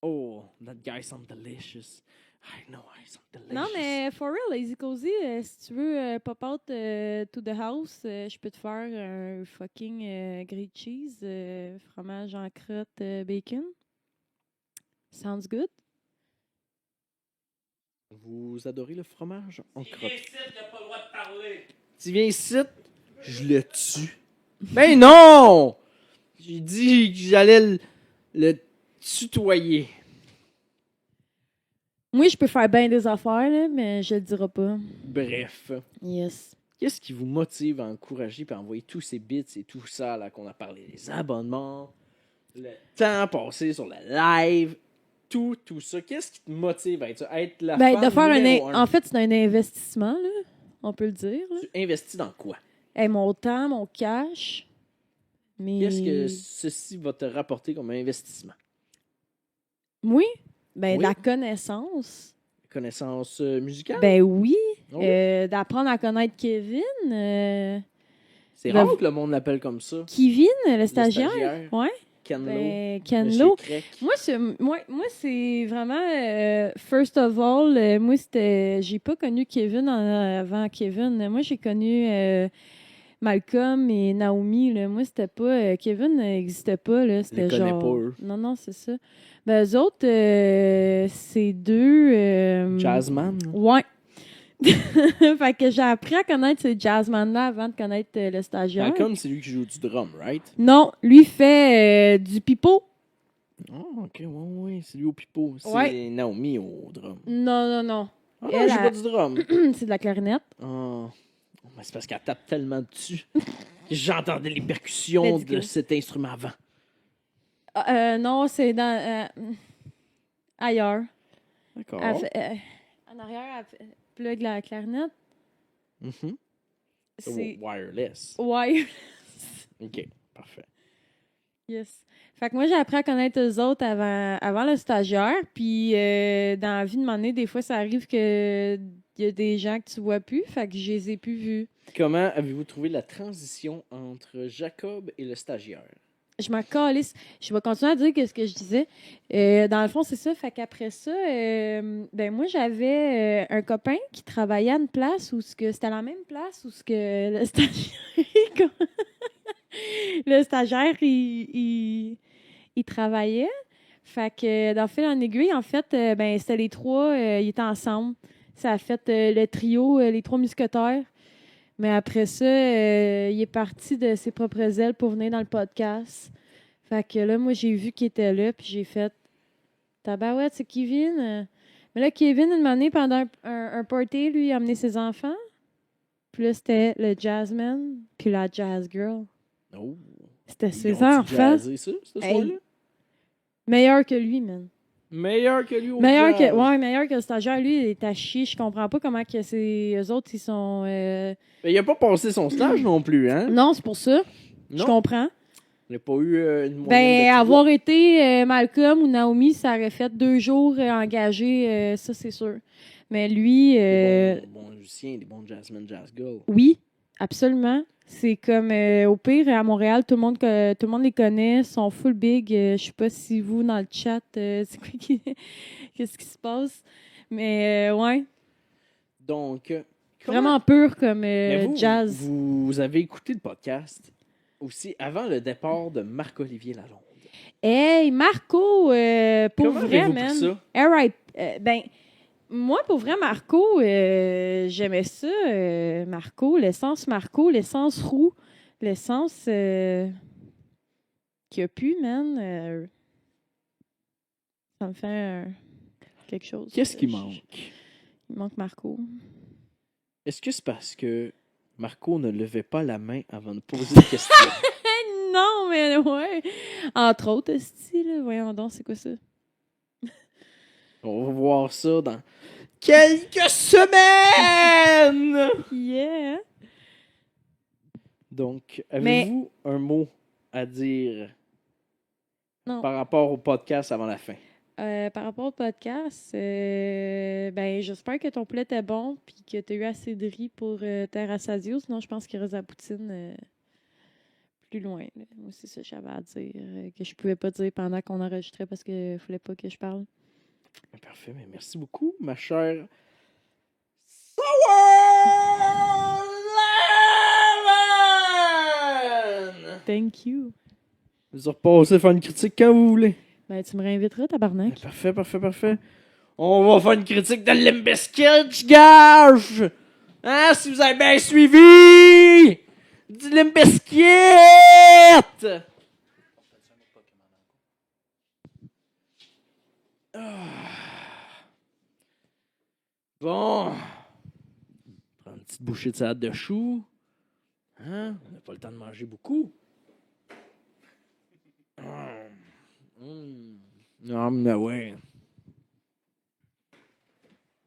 Oh, that guy sounds delicious. I know I sound delicious. Non, mais for real, AZ Cozy, si tu veux pop out to the house, je peux te faire un fucking grilled cheese, fromage en crotte, bacon. Sounds good. Vous adorez le fromage en Il crotte. est ici, il n'a pas le droit de parler. Tu viens ici, je le tue. Ben non! J'ai dit que j'allais le tutoyer. Moi, je peux faire bien des affaires, là, mais je le dirai pas. Bref. Yes. Qu'est-ce qui vous motive à encourager et à envoyer tous ces bits et tout ça là qu'on a parlé, les abonnements, le temps passé sur le live, tout ça. Qu'est-ce qui te motive à être la Ben, fan de faire numéro un? En fait, c'est un investissement, là. On peut le dire. Là. Tu investis dans quoi? Hey, mon temps, mon cash. Mais... Qu'est-ce que ceci va te rapporter comme investissement? Oui? Ben, Oui. de la connaissance. Connaissance musicale? Ben oui. Oh. D'apprendre à connaître Kevin. C'est le- rare que le monde l'appelle comme ça. Kevin, le stagiaire. stagiaire. Ouais. Ken Lo. Ben, Monsieur Ken-Lo. Craig. Moi, c'est vraiment first of all, moi j'ai pas connu Kevin avant Kevin. Moi j'ai connu Malcolm et Naomi. Là. Moi c'était pas Kevin n'existait pas là. C'était les connais genre pas, eux. non c'est ça. Ben eux autres c'est deux Jazzman. Ouais. Fait que j'ai appris à connaître ce jazzman-là avant de connaître le stagiaire. Malcolm, c'est lui qui joue du drum, right? Non, lui fait du pipeau. Oh, ok, ouais, c'est lui au pipeau. C'est Ouais. Naomi au drum. Non. Ah non, Elle j'ai a- pas du drum. C'est de la clarinette. Oh. Mais c'est parce qu'elle tape tellement dessus. J'entendais les percussions Let's de go. cet instrument avant. Non, c'est dans ailleurs. D'accord. Elle fait- en arrière, elle plug la clarinette. Mhm. C'est Wireless. ouais. Ok, parfait. Yes. Fait que moi, j'ai appris à connaître eux autres avant le stagiaire. Puis, dans la vie de m'année, des fois, ça arrive que il y a des gens que tu vois plus. Fait que je les ai plus vus. Comment avez-vous trouvé la transition entre Jacob et le stagiaire? Je m'en calisse. Je vais continuer à dire ce que je disais. Dans le fond, c'est ça. Fait qu'après ça, ben moi, j'avais un copain qui travaillait à une place où c'était la même place où le stagiaire, le stagiaire, il travaillait. Fait que dans le fil en aiguille, en fait, ben c'était les trois, ils étaient ensemble. Ça a fait le trio, les trois mousquetaires. Mais après ça, il est parti de ses propres ailes pour venir dans le podcast. Fait que là, moi, j'ai vu qu'il était là, puis j'ai fait tabarouette, c'est Kevin. Mais là, Kevin, une année, pendant un party, lui, il a amené ses enfants. Puis là, c'était le jazzman, puis la jazz girl. Oh. C'était Ils ses ont-tu enfants. jazzé ça, ce Hey. soir-là? Meilleur que lui, man. Meilleur que lui au Meilleur jazz. meilleur que le stagiaire. Lui, il est à chier. Je comprends pas comment que eux autres, ils sont... Mais il a pas passé son stage non plus, hein? Non, c'est pour ça. Je Non. comprends. Il n'a pas eu une moyenne Ben, de avoir été Malcolm ou Naomi, ça aurait fait 2 jours engagés, ça, c'est sûr. Mais lui, des bons musiciens, des bons jazzmen, jazz girls. oui, absolument. C'est comme, au pire, à Montréal, tout le monde les connaît, sont full big. Je sais pas si vous, dans le chat, c'est quoi qu'est-ce qui se passe. Mais, ouais, Donc, vraiment pur comme Mais vous, jazz. vous avez écouté le podcast aussi avant le départ de Marc-Olivier Lalonde. Hey, Marco, pour Comment vrai, avez-vous pris man. ça? R.I.P. Ben, moi, pour vrai, Marco, j'aimais ça. Marco, l'essence roux, l'essence qu'il n'y a plus, man. Ça me fait quelque chose. Qu'est-ce qui manque? Il manque Marco. Est-ce que c'est parce que Marco ne levait pas la main avant de poser une question? Non, mais ouais. Entre autres, style, voyons donc, c'est quoi ça? On va voir ça dans quelques semaines! Yeah! Donc, avez-vous un mot à dire Non. par rapport au podcast avant la fin? Par rapport au podcast, ben j'espère que ton poulet était bon puis que tu as eu assez de riz pour te rassasier. Sinon, je pense qu'il reste la poutine plus loin. Là. Moi, c'est ça que j'avais à dire, que je pouvais pas dire pendant qu'on enregistrait parce qu'il fallait pas que je parle. Parfait, mais merci beaucoup, ma chère Sour Thank you. Vous repassez faire une critique quand vous voulez. Ben, tu me réinviteras, tabarnak. Parfait. On va faire une critique de Limp Bizkit, je gage! Hein, si vous avez bien suivi! Du Limp Bizkit! Bon. Prends une petite bouchée de salade de choux. Hein? On n'a pas le temps de manger beaucoup. Non, mais ouais.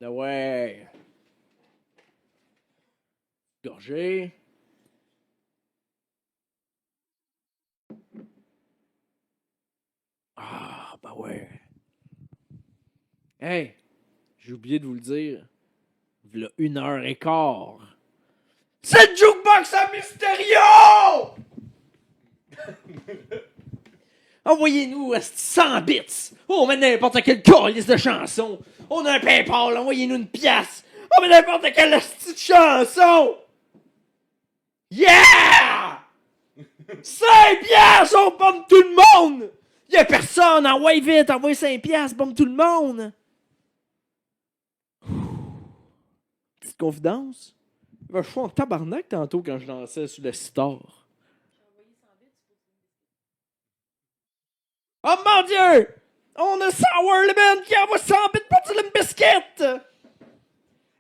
Ouais. Gorgée. Ah, bah ouais. Hey, j'ai oublié de vous le dire. V'là 1h15. C'est le jukebox à Mysterio! Envoyez-nous 100 bits. On met n'importe quelle calice de chanson. On a un PayPal, envoyez-nous une pièce. On met n'importe quelle petite chanson. Yeah! 5 piastres, on bombe tout le monde! Y'a personne, envoie vite, envoie 5 piastres, bombe tout le monde! Petite confidence. Je suis en tabarnak tantôt quand je dansais sur le sitar. Oh mon Dieu! On a Sour Lemon qui envoie 100 bits pour du Limp Bizkit!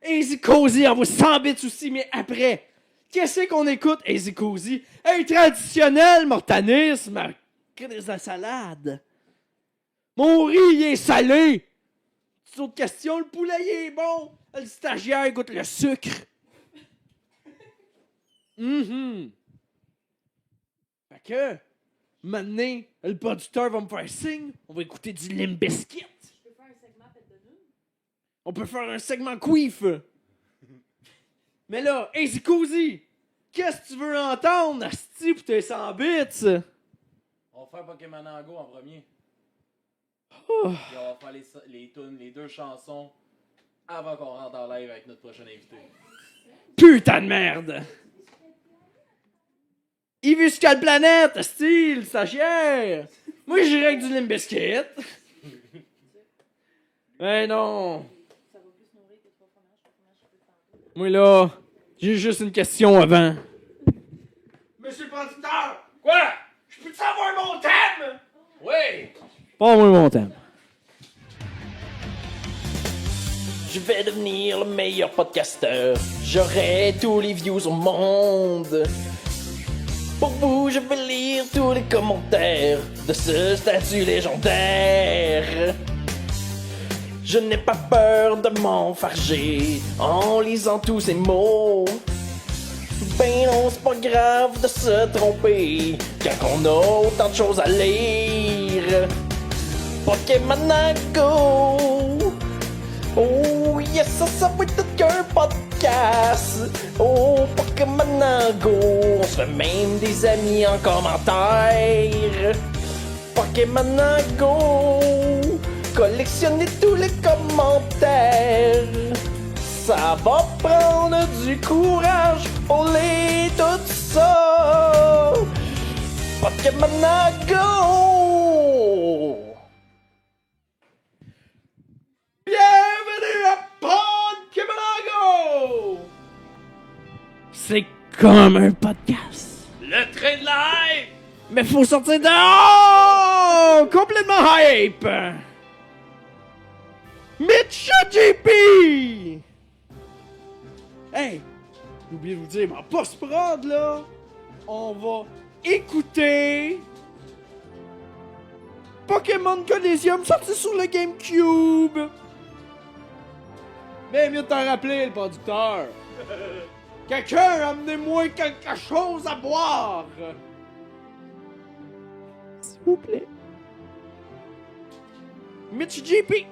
Easy Cozy envoie 100 bits aussi, mais après. Qu'est-ce qu'on écoute, Easy Cozy? Hey, traditionnel, mortanisme, crise de salade. Mon riz, il est salé. Toute autre question, le poulet, il est bon. Le stagiaire goûte le sucre. Fait que, maintenant, le producteur va me faire signe. On va écouter du Limp Bizkit. On peut faire un segment queef. Mais là, Easy Cozy, qu'est-ce que tu veux entendre, asti, pour tes 100 bits? On va faire Pokémon Go en premier. Oh. Puis on va faire les tunes, les 2 chansons avant qu'on rentre en live avec notre prochain invité. Putain de merde! Il veut jusqu'à la planète, asti, le stagiaire! Moi, j'irais avec du Limp Bizkit. Ben non! Moi, là, j'ai juste une question avant. Monsieur le producteur! Quoi? Je peux savoir mon thème? Oui! Pas moins mon thème. Je vais devenir le meilleur podcasteur. J'aurai tous les views au monde. Pour vous, je vais lire tous les commentaires de ce statut légendaire. Je n'ai pas peur de m'enfarger en lisant tous ces mots. Ben non, c'est pas grave de se tromper quand on a autant de choses à lire. Pokémon Go. Oh yes, ça va être qu'un podcast. Oh, Pokémon Go. On se fait même des amis en commentaire. Pokémon Go. Collectionnez tous les commentaires. Ça va prendre du courage pour lire tout ça. Pokémon Go. Bienvenue à Pokémon Go! C'est comme un podcast. Le train de la hype! Mais faut sortir de... Oh! Complètement hype! Mitch JP! Hey! J'ai oublié de vous dire, mais en post-prod, là, on va écouter... Pokémon Coliseum sorti sur le GameCube! Mais mieux de t'en rappeler, le producteur! Quelqu'un, amenez-moi quelque chose à boire! S'il vous plaît. Mitch JP!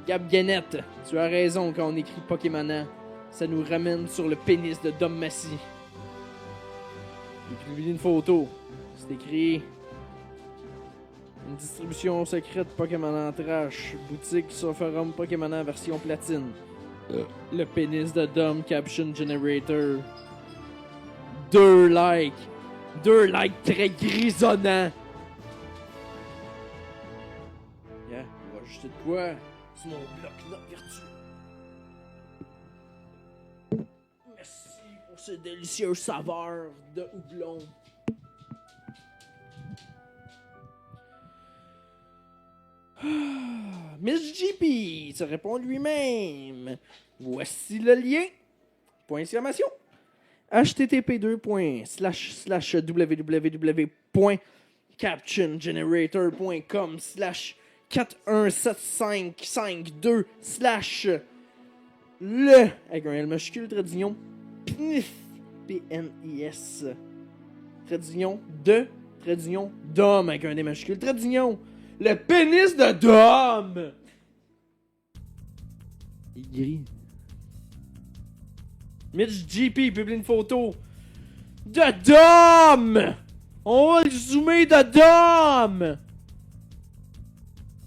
Gab Guénette, tu as raison quand on écrit Pokémon. Ça nous ramène sur le pénis de Dom Massy. J'ai publié une photo. C'est écrit... Une distribution secrète Pokémon en trash. Boutique sur forum Pokémon en version platine. Le pénis de Dom Caption Generator. 2 likes. 2 likes très grisonnants. Yeah, on va ajouter de quoi sur mon bloc-notes virtuel. Merci pour ce délicieux saveur de houblon. Miss JP se répond lui-même. Voici le lien. Point exclamation. http://www.captiongenerator.com/4175552/ avec un L majuscule, trait d'union, PNIS, PNIS, trait d'union, trait d'union, Dom avec un D majuscule, trait d'union. Le pénis de Dom! Il est gris. Mitch JP publie une photo de Dom! On va le zoomer de Dom!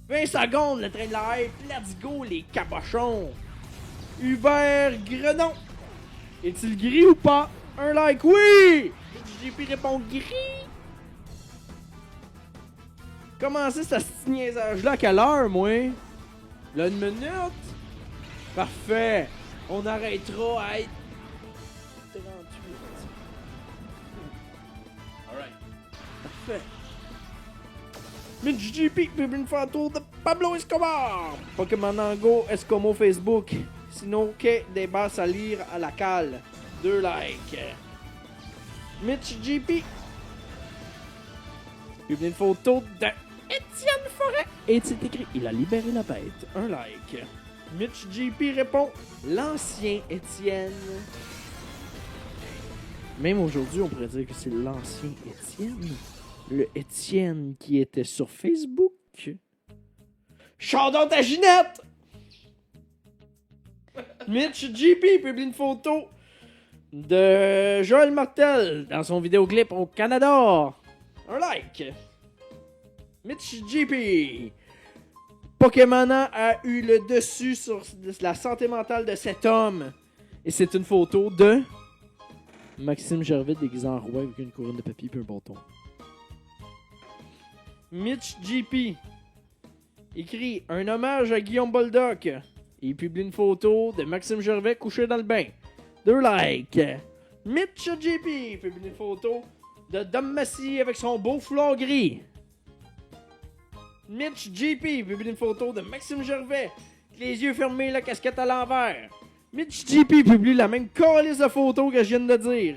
20 secondes, le train de la hype. Let's go, les cabochons! Hubert Grenon. Est-il gris ou pas? Un like, oui! Mitch JP répond gris. Commencer ce petit niaisage-là à quelle heure, moi? Là, 1 minute? Parfait. On arrêtera à être 38. Alright. Parfait. Mitch JP publie une photo de Pablo Escobar. Pokémon Go, Escomo Facebook. Sinon, que des basses à lire à la cale. 2 likes. Mitch JP publie une photo de Étienne Forêt. Et c'est écrit, il a libéré la bête. 1 like. Mitch JP répond, l'ancien Étienne. Même aujourd'hui, on pourrait dire que c'est l'ancien Étienne. Le Étienne qui était sur Facebook. Chardon ta Ginette! Mitch JP publie une photo de Joël Martel dans son vidéoclip au Canada. 1 like. Mitch JP. Pokémon a eu le dessus sur la santé mentale de cet homme. Et c'est une photo de Maxime Gervais déguisé en roi avec une couronne de papier et un bâton. Mitch JP écrit un hommage à Guillaume Boldoc. Il publie une photo de Maxime Gervais couché dans le bain. 2 likes. Mitch JP publie une photo de Dom Massy avec son beau foulard gris. Mitch JP publie une photo de Maxime Gervais, avec les yeux fermés, la casquette à l'envers. Mitch JP publie la même calice de photos que je viens de dire.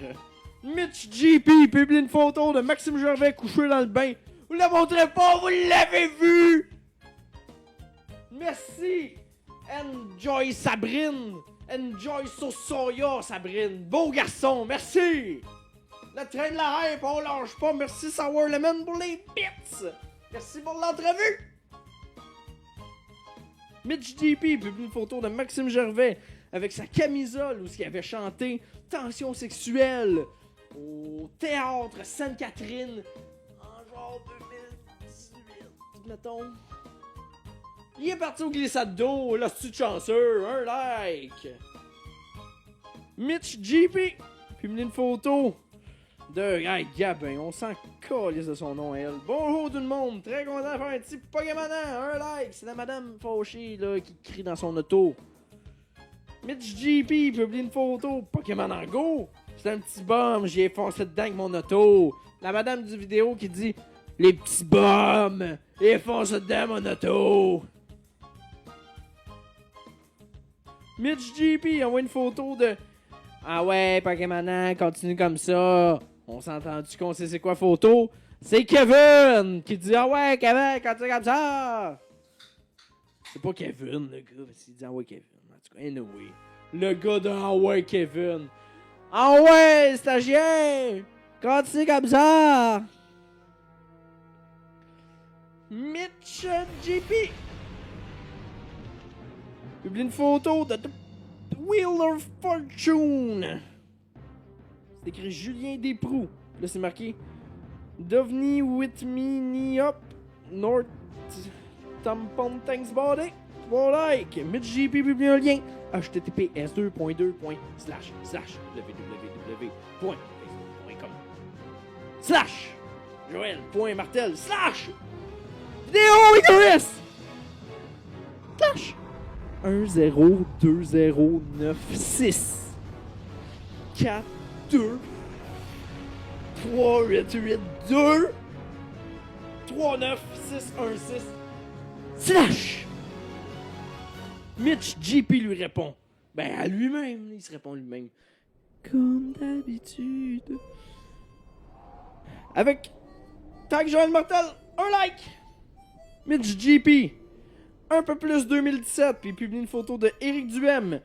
Mitch JP publie une photo de Maxime Gervais couché dans le bain. Vous la montrez pas, vous l'avez vu! Merci! Enjoy Sabrine! Enjoy Sosoya Sabrine! Beau garçon, merci! Le train de la hype, on lâche pas. Merci Sour Lemon pour les bits! Merci pour l'entrevue! Mitch JP publie une photo de Maxime Gervais avec sa camisole où il avait chanté Tension sexuelle au théâtre Sainte-Catherine en genre 2018, mettons. Il est parti au glissade d'eau, là c'est chanceux, un like! Mitch JP publie une photo de hey, Gabin, on s'en calisse de son nom, elle. Bonjour tout le monde, très content de faire un petit Pokémon, un like, c'est la madame fauchée là, qui crie dans son auto. Mitch JP publie une photo, Pokémon en Go, c'est un petit bum, j'y ai foncé dedans avec mon auto. La madame du vidéo qui dit les petits bums, ils foncent dedans mon auto. Mitch JP envoie une photo de ah ouais, Pokémon, continue comme ça. On s'est entendu qu'on sait c'est quoi photo? C'est Kevin qui dit ah ouais, Kevin, continue comme ça. C'est pas Kevin, le gars, parce qu'il dit ah ouais, Kevin. En tout cas, anyway. Le gars de ah ouais, Kevin. Ah ouais, stagiaire, continue comme ça. Mitch JP publie une photo de The Wheel of Fortune. C'est écrit Julien Desproux. Là, c'est marqué Dovni with me knee up North Tampon Thanks Body. Bon like. Mitch JP publie un lien https://www.facebook.com/ Joël.martel/ Vidéo Icarus / 102096 42 3882 39616 / Mitch JP lui répond. Ben à lui-même, il se répond lui-même. Comme d'habitude. Avec tag Joël Martel, un like. Mitch JP, un peu plus 2017, puis il publie une photo de Éric Duhem.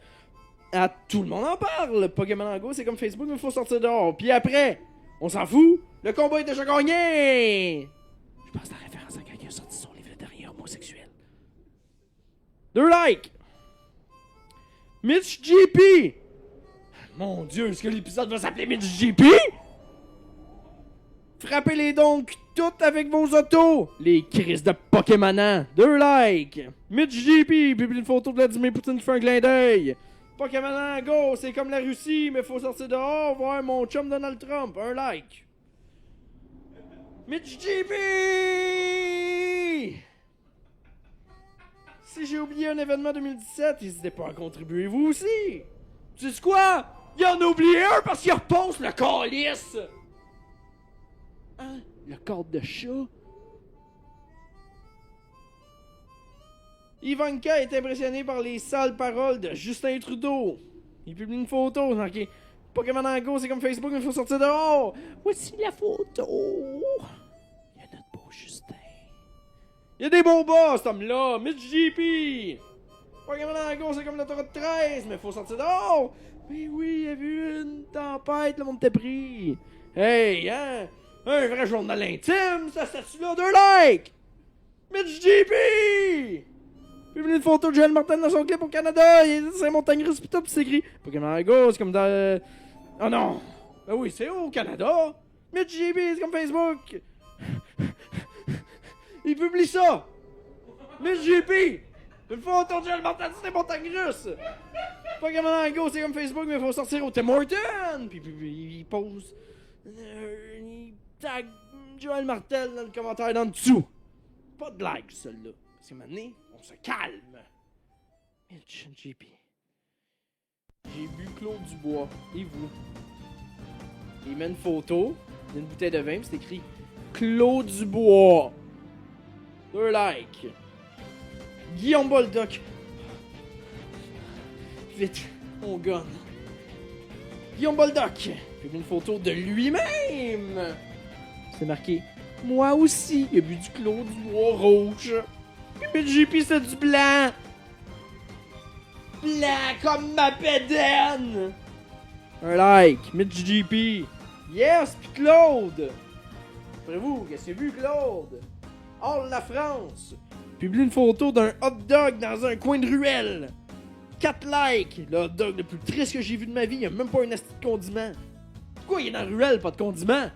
Ah, tout le monde en parle. Pokémon Go, c'est comme Facebook, mais il faut sortir dehors. Puis après, on s'en fout. Le combat est déjà gagné. Je pense à la référence à quelqu'un sorti son livre dernier homosexuel. 2 likes. Mitch JP. Mon Dieu, est-ce que l'épisode va s'appeler Mitch JP? Frappez-les donc toutes avec vos autos. Les crises de Pokémon. 2 likes. Mitch JP publie une photo de Vladimir Poutine qui fait un clin d'œil. Pokémon Go, c'est comme la Russie, mais faut sortir dehors voir mon chum Donald Trump. Un like. Mitch JP! Si j'ai oublié un événement 2017, n'hésitez pas à contribuer vous aussi. Tu sais quoi? Il en a oublié un parce qu'il repose le calice. Hein? Le cadre de chat? Ivanka est impressionnée par les sales paroles de Justin Trudeau. Il publie une photo, marqué Pokémon Go, c'est comme Facebook, il faut sortir dehors. Voici la photo. Il y a notre beau Justin. Il y a des bons bas, cet homme-là. Mitch JP. Pokémon Go, c'est comme l'autoroute 13, mais il faut sortir dehors. Mais oui, il y a eu une tempête, le monde était pris. Hey, hein? Un vrai journal intime, ça statue-là, 2 likes. Mitch JP. Publie une photo de Joël Martin dans son clip au Canada. C'est une montagne russe pis tout, pis c'est écrit Pokémon Go, c'est comme dans. Oh non! Ben oui, c'est au Canada! Mitch JP, c'est comme Facebook! Il publie ça! Mitch JP! Une photo de Joël Martin sur des montagnes russes! Pokémon Go, c'est comme Facebook, mais il faut sortir au Tim Hortons! Puis il pose. Il tag Joël Martel dans le commentaire d'en dessous. Pas de like, celui-là. Parce que maintenant, on se calme. Mitch JP. J'ai bu Claude Dubois. Et vous? Il met une photo Il y a une bouteille de vin, puis c'est écrit Claude Dubois. 2 likes. Guillaume Boldoc. Vite, on gonne. Guillaume Boldoc. Puis une photo de lui-même. C'est marqué Moi aussi, il a bu du Claude Dubois rouge. Puis JP, c'est du blanc. Blanc comme ma bédaine. Un like, Mitch JP. Yes, puis Claude. Après vous, qu'est-ce que c'est vu, Claude? Hors la France. Publie une photo d'un hot dog dans un coin de ruelle. 4 likes. Le hot dog le plus triste que j'ai vu de ma vie. Il n'y a même pas un asti de condiment. Pourquoi il est dans la ruelle, pas de condiment?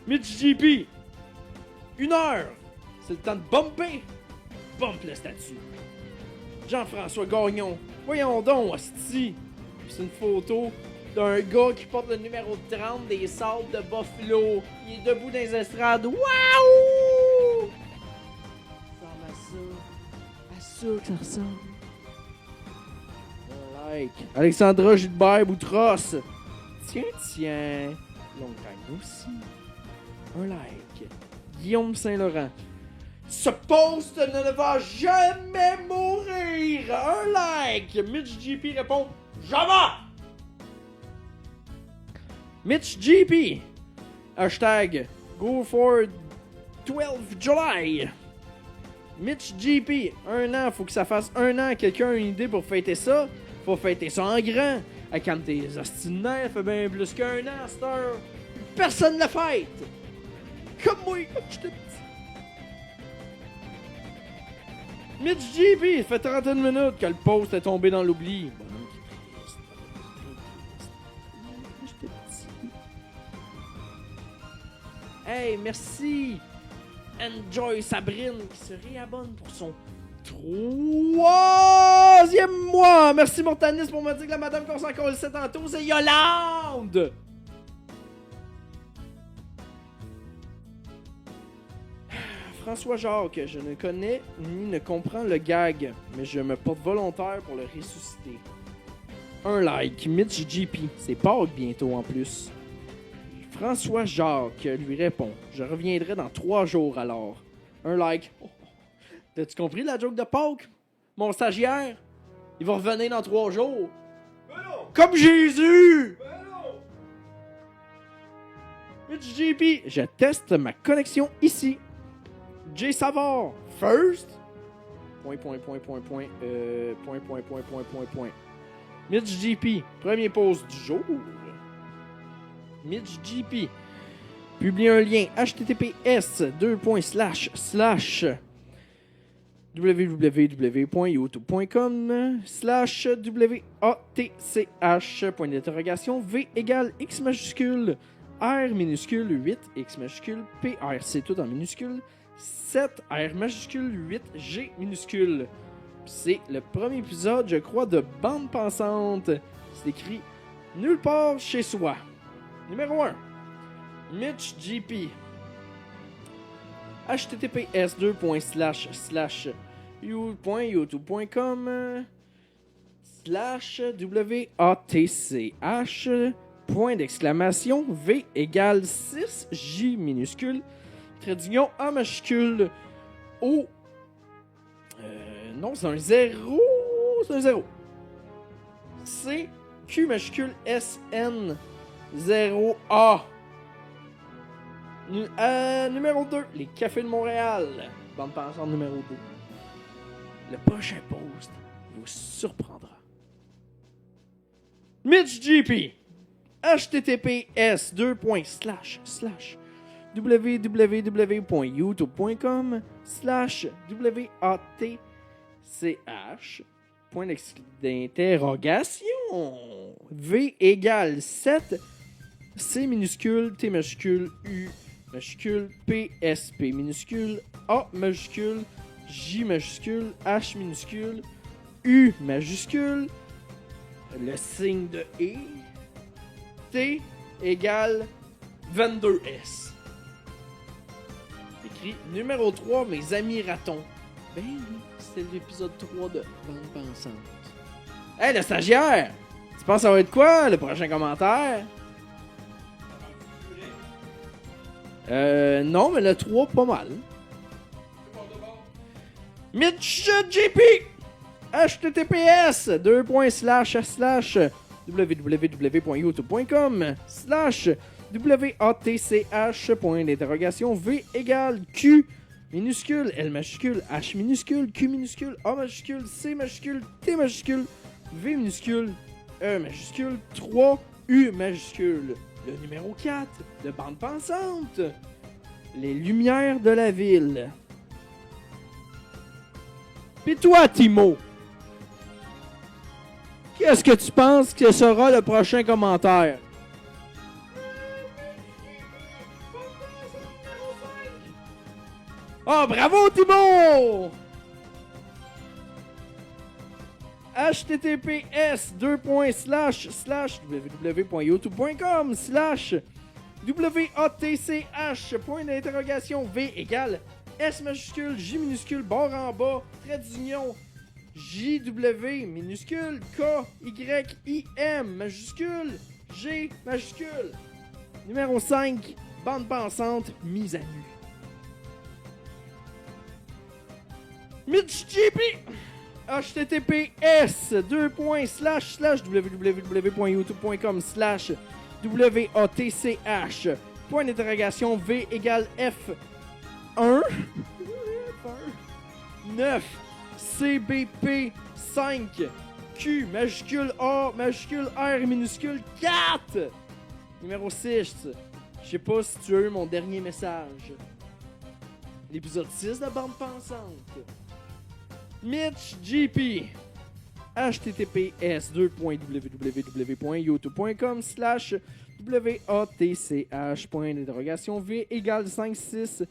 Mitch JP. 1 heure. C'est le temps de bumper. Bump le statut. Jean-François Gagnon. Voyons donc, asti. C'est une photo d'un gars qui porte le numéro 30 des Sables de Buffalo. Il est debout dans les estrades. Waouh! Ça ressemble à ça. À ça que ça ressemble. Un like. Alexandra Gilbert Boutros. Tiens. Longue time aussi. Un like. Guillaume Saint-Laurent. Ce post ne va jamais mourir. Un like. Mitch JP répond jamais. Mitch JP. Hashtag Go for 12 July. Mitch JP. 1 an. Faut que ça fasse 1 an. Quelqu'un a une idée pour fêter ça? Faut fêter ça en grand. Quand tes ostinaires fait bien plus qu'1 an à cette heure. Personne ne le fête. Comme moi, comme j'étais petit. Mitch JP, il fait 31 minutes que le post est tombé dans l'oubli. Bonhomme qui est triste. J'étais petit. Hey, merci. Enjoy Sabrine qui se réabonne pour son 3e mois. Merci Mortanis pour me dire que la madame qu'on s'en colissait tantôt, c'est Yolande. François Jacques, je ne connais ni ne comprends le gag, mais je me porte volontaire pour le ressusciter. Un like, Mitch JP, c'est Pâques bientôt en plus. François Jacques lui répond, je reviendrai dans 3 jours alors. Un like. Oh. T'as-tu compris la joke de Pâques? Mon stagiaire, il va revenir dans 3 jours. Comme Jésus! Mitch JP, je teste ma connexion ici. Jay Savard, first. Point. Mitch JP, premier post du jour. Mitch JP, publie un lien https://www.youtube.com/WATCH, V égale X majuscule, R minuscule, 8, X majuscule, PR, c'est tout en minuscule, 7, R majuscule, 8, G minuscule. C'est le premier épisode, je crois, de Bande Pensante. C'est écrit nulle part chez soi. Numéro 1. Mitch JP. https://youtube.com/WATCH, point d'exclamation, V égale 6, J minuscule, trait d'union A majuscule, O. Non, c'est un 0. C'est un 0. C, Q majuscule, S, N, 0, A. Numéro 2, les Cafés de Montréal. Bande pensante numéro 2. Le prochain post vous surprendra. Mitch JP. https://www.youtube.com/WATCH, point d'interrogation, V égale 7, C minuscule, T majuscule, U majuscule, P, S, P minuscule, A majuscule, J majuscule, H minuscule, U majuscule, le signe de E, T égale 22S. Écrit numéro 3, mes amis ratons. Ben oui, c'est l'épisode 3 de Bande Pensante. Hey, le stagiaire! Tu penses que ça va être quoi, le prochain commentaire? Non, mais le 3, pas mal. Mitch JP! https www.youtube.com/watch.v égale Q minuscule, L majuscule, H minuscule, Q minuscule, A majuscule, C majuscule, T majuscule, V minuscule, E majuscule, 3, U majuscule. Le numéro 4 de Bande Pensante. Les lumières de la ville. Pis toi, Timo, qu'est-ce que tu penses que sera le prochain commentaire? Oh, bravo, Timo! https://www.youtube.com/watch.v égale S majuscule, J minuscule, barre en bas, trait d'union, JW minuscule, K, Y, I, M majuscule, G majuscule. Numéro 5, bande pensante, mise à nu. Mitch JP! https://www.youtube.com/watch.v F1 9 CBP 5 Q majuscule A majuscule R minuscule 4. Numéro 6. Je sais pas si tu as eu mon dernier message. L'épisode 6 de Bande Pensante. Mitch JP. https://www.youtube.com/watch.v égale 56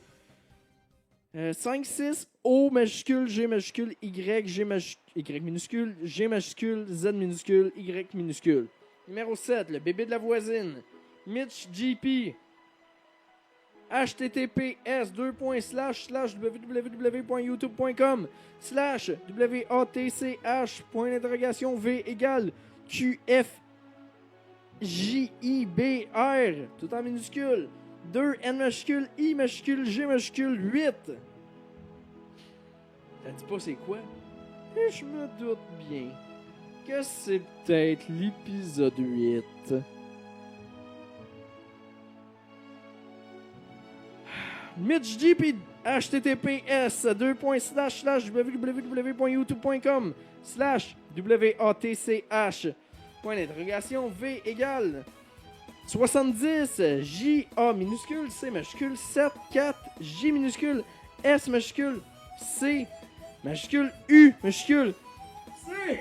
56 O majuscule, G majuscule, Y, G majuscule, Y minuscule, G majuscule, Z minuscule, Y minuscule. Numéro 7, le bébé de la voisine. Mitch JP. https://www.youtube.com/watch.v égale QFJIBR, tout en minuscule. 2 N majuscule, I majuscule, G majuscule, 8. Ça dit pas c'est quoi? Et je me doute bien que c'est peut-être l'épisode 8. Mitch JP, https://www.youtube.com/watch.v égale 70 J A minuscule, C majuscule, 7 4 J minuscule, S majuscule, C majuscule, U majuscule, C.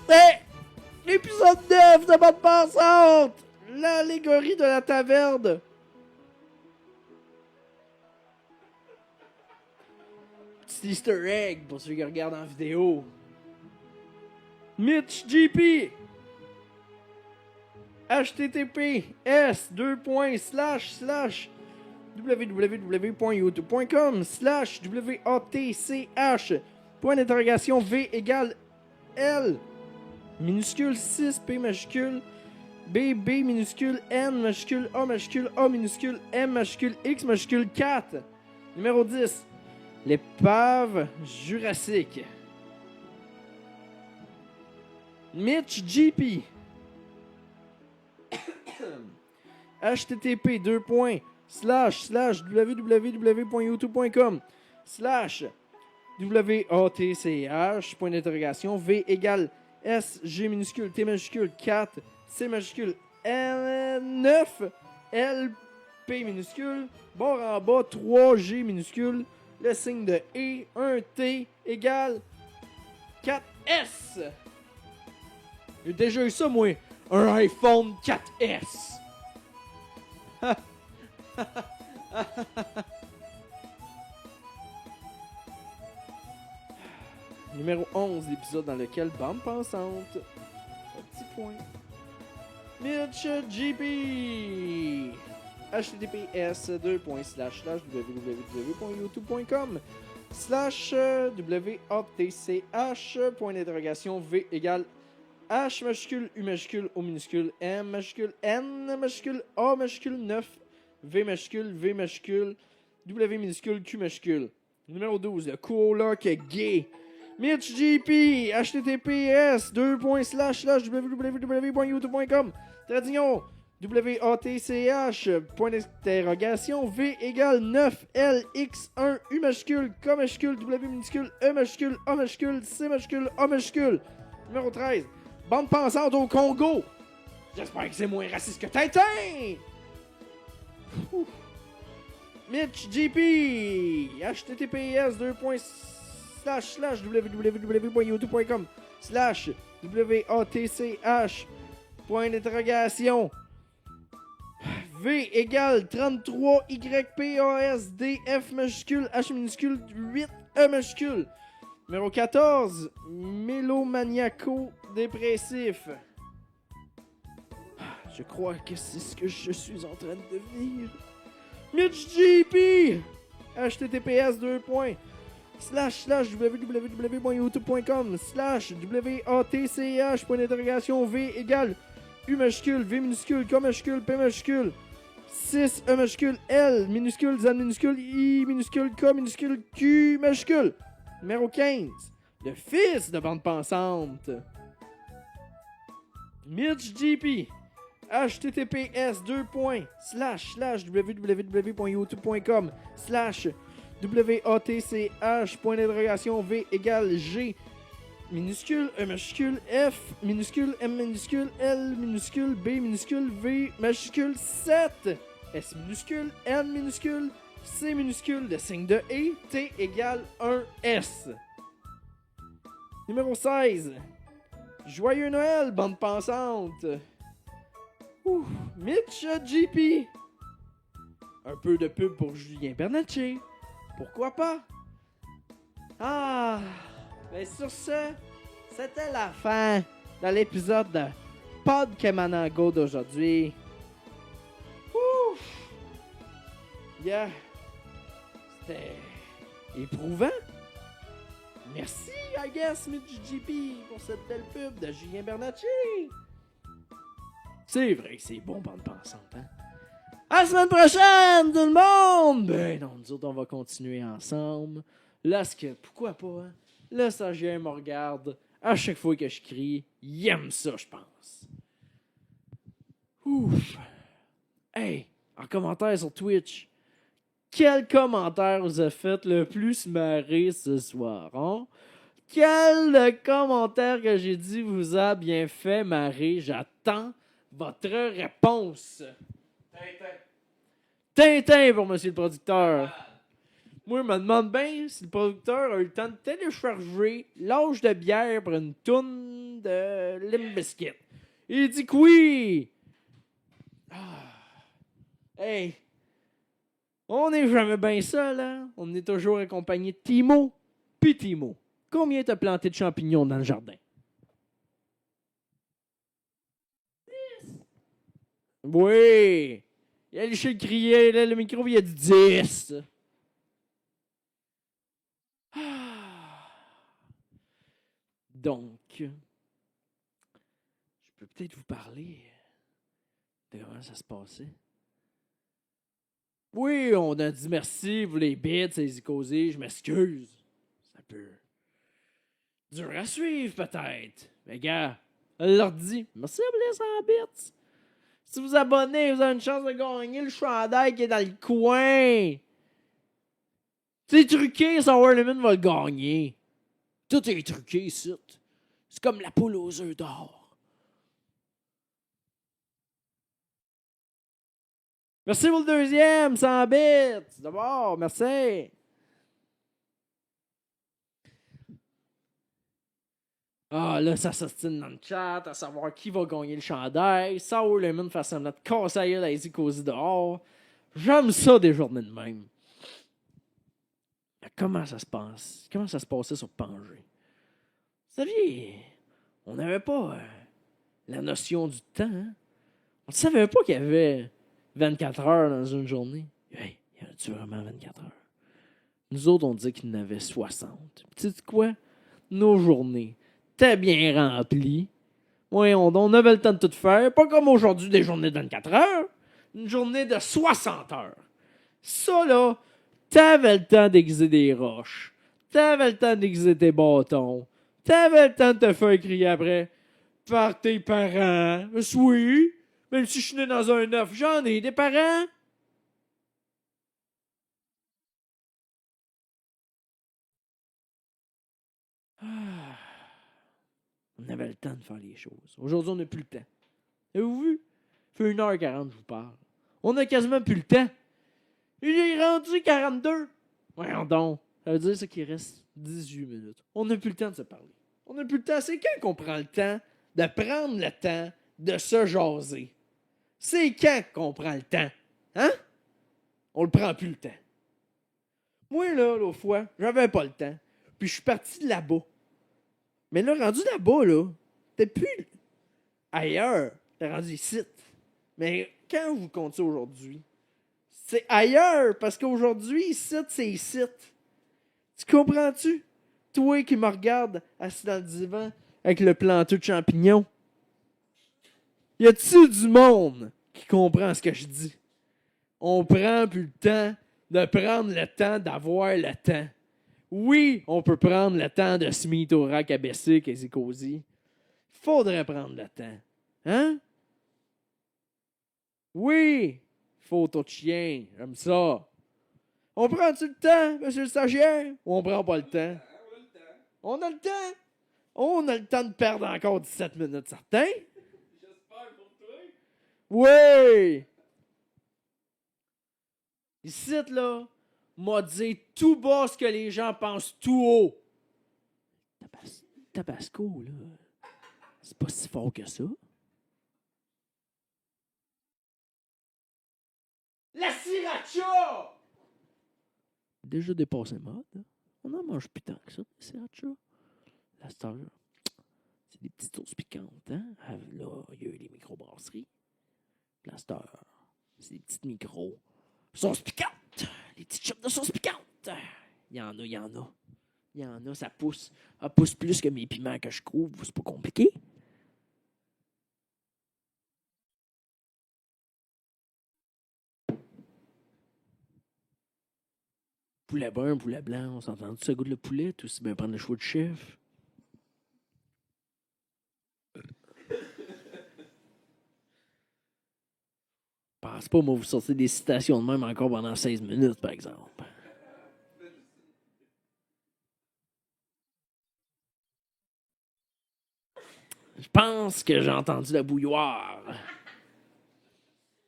C'est l'épisode 9 de Bande Pensante! L'allégorie de la taverne. Petit easter egg pour ceux qui regardent en vidéo. Mitch JP. https://www.youtube.com/watch.v égale L minuscule 6 P majuscule B minuscule N majuscule A majuscule A minuscule M majuscule X majuscule 4. Numéro 10. L'épave jurassique. Mitch JP. http://www.youtube.com/watch.v égale S G minuscule T majuscule 4 C majuscule L 9 L P minuscule barre en bas 3 G minuscule le signe de E 1 T égale 4 S. J'ai déjà eu ça moi, un iPhone 4S. Numéro 11, l'épisode dans lequel Bande Pensante. Un petit point. Mitch GP. https://www.youtube.com/WATCH point d'interrogation V égale H majuscule U majuscule O minuscule M majuscule N majuscule A majuscule 9 V majuscule W minuscule Q majuscule. Numéro 12, le coloc gay. Mitch GP, https://www.youtube.com Tradition, WATCH, point d'interrogation, V égale 9LX1, U majuscule, K majuscule, W minuscule, E majuscule, A majuscule, C majuscule, A majuscule. Numéro 13, bande pensante au Congo. J'espère que c'est moins raciste que Tintin. Ouf. Mitch GP, https://www.youtube.com/WATCH point d'interrogation V égale 33YPASDF majuscule H minuscule 8 E majuscule. Numéro 14, mélomaniaco dépressif. Je crois que c'est ce que je suis en train de devenir. Mitch GP, https://www.youtube.com/WATCH point d'interrogation V égale U majuscule, V minuscule, K majuscule, P majuscule 6 E majuscule, L minuscule, Z minuscule, I minuscule, K minuscule, Q majuscule. Numéro 15, le fils de bande pensante. Mitch GP, https://www.youtube.com/WATCH point d'interrogation V égale G minuscule, E majuscule, F minuscule, M minuscule, L minuscule, B minuscule, V majuscule 7 S minuscule, N minuscule, C minuscule, le signe de E, T égale 1S. Numéro 16. Joyeux Noël, bande pensante. Ouh, Mitch GP. Un peu de pub pour Julien Bernatchez. Pourquoi pas? Ah, ben sur ce, c'était la fin de l'épisode de Pod Kemanango d'aujourd'hui. Ouh, yeah, c'était éprouvant. Merci, I guess, Mitch GP, pour cette belle pub de Julien Bernatchez. C'est vrai que c'est bon, bande pensante, hein? À la semaine prochaine, tout le monde! Ben non, nous autres, on va continuer ensemble. Là, pourquoi pas, hein? Le stagiaire me regarde. À chaque fois que je crie, il aime ça, je pense. Ouf! Hey, en commentaire sur Twitch, quel commentaire vous a fait le plus marrer ce soir, hein? Quel commentaire que j'ai dit vous a bien fait marrer? J'attends votre réponse. Tintin pour monsieur le producteur. Moi, je me demande bien si le producteur a eu le temps de télécharger l'âge de bière pour une toune de Limp Bizkit. Il dit que oui. Ah. Hey. On n'est jamais bien seul, hein? On est toujours accompagné de Timo. Puis Timo, combien t'as planté de champignons dans le jardin? 10. Oui. Il a léché le crier, là, le micro, il a dit 10. Ah. Donc, je peux peut-être vous parler de comment ça se passait. Oui, on a dit merci pour les bits, les icosés, je m'excuse. C'est un peu dur à suivre, peut-être. Mais gars, elle leur dit merci pour les 100 bits. Si vous abonnez, vous avez une chance de gagner le chandail qui est dans le coin. C'est truqué, Sour Lemon va le gagner. Tout est truqué ici. C'est comme la poule aux œufs d'or. Merci pour le deuxième, 100 bits. D'abord, merci. Ah, là, ça s'ostine dans le chat à savoir qui va gagner le chandail. Sour Lemon fait semblant de casser la gueule à Easy Cozy dehors. J'aime ça des journées de même. Mais comment ça se passe? Comment ça se passait sur Pangé? Vous saviez, on n'avait pas la notion du temps, hein? On ne savait pas qu'il y avait 24 heures dans une journée. Hey, y en a-tu vraiment 24 heures? Nous autres, on disait qu'il y en avait 60. Tu sais quoi? Nos journées, t'es bien remplies. Voyons donc, on avait le temps de tout faire. Pas comme aujourd'hui, des journées de 24 heures. Une journée de 60 heures. Ça, là, t'avais le temps d'aiguiser des roches. T'avais le temps d'aiguiser tes bâtons. T'avais le temps de te faire crier après par tes parents. Oui, même si je suis né dans un œuf, j'en ai des parents. Ah. On avait le temps de faire les choses. Aujourd'hui, on n'a plus le temps. Avez-vous vu? Ça fait 1h40 je vous parle. On a quasiment plus le temps. Il est rendu 42. Voyons donc. Ça veut dire ça qu'il reste 18 minutes. On n'a plus le temps de se parler. On n'a plus le temps. C'est quand qu'on prend le temps de prendre le temps de se jaser? C'est quand qu'on prend le temps? Hein? On le prend plus le temps. Moi, là, l'autre fois, j'avais pas le temps. Puis je suis parti de là-bas. Mais là, rendu là-bas, là, t'es plus ailleurs. T'es rendu ici. Mais quand vous comptez aujourd'hui, c'est ailleurs, parce qu'aujourd'hui, ici, c'est ici. Tu comprends-tu? Toi qui me regardes assis dans le divan avec le planteur de champignons. Y a-tu du monde qui comprend ce que je dis? On prend plus le temps de prendre le temps d'avoir le temps. Oui, on peut prendre le temps de se mettre au rack à Bessic et Zicosi. Faudrait prendre le temps. Hein? Oui, photo de chien, j'aime ça. On prend-tu le temps, monsieur le stagiaire, ou on prend pas le temps? On a le temps. On a le temps de perdre encore 17 minutes, certain? J'espère pour toi. Oui! Ici, là, m'a dit tout bas ce que les gens pensent tout haut. Tabasco, là, c'est pas si fort que ça. La sriracha! Déjà dépassé mode. Hein? On en mange plus tant que ça, la sriracha. La star, c'est des petites sauces piquantes. Hein? Là, il y a eu les microbrasseries. La star, c'est des petites micros. Sauce piquante! Les petites chips de sauce piquante! Il y en a, il y en a. Il y en a, ça pousse. Ça pousse plus que mes piments que je trouve. C'est pas compliqué. Poulet brun, poulet blanc, on s'entend tout ça goûte le poulet, tout aussi bien prendre le choix de chef. Pense pas, moi, vous sortez des citations de même encore pendant 16 minutes, par exemple. Je pense que j'ai entendu la bouilloire.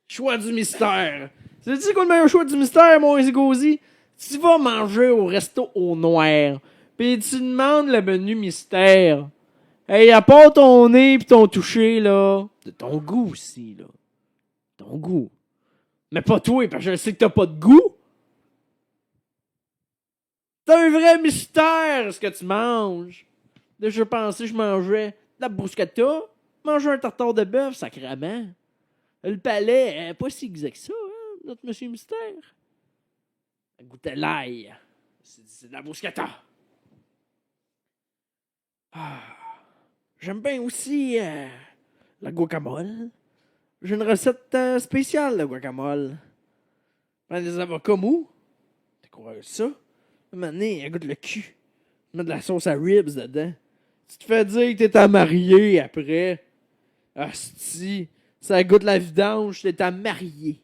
Choix du mystère. C'est-tu quoi le meilleur choix du mystère, mon Zigosi? Tu vas manger au resto au noir, pis tu demandes le menu mystère. Hey, à part ton nez pis ton toucher, là, de ton goût aussi, là. Ton goût. Mais pas toi, parce que je sais que t'as pas de goût. C'est un vrai mystère, ce que tu manges. Déjà pensé que je mangeais de la bruschetta, manger un tartare de bœuf, sacrément. Le palais, pas si exact que ça, hein, notre monsieur mystère. Ça goûtait l'ail. C'est de la bruschetta. Ah. J'aime bien aussi la guacamole. J'ai une recette spéciale de guacamole. Prends des avocats mous. T'as quoi ça? Un moment donné, elle goûte le cul. Mets de la sauce à ribs dedans. Tu te fais dire que t'es à marier après. Asti. Ça goûte la vidange, t'es à marier.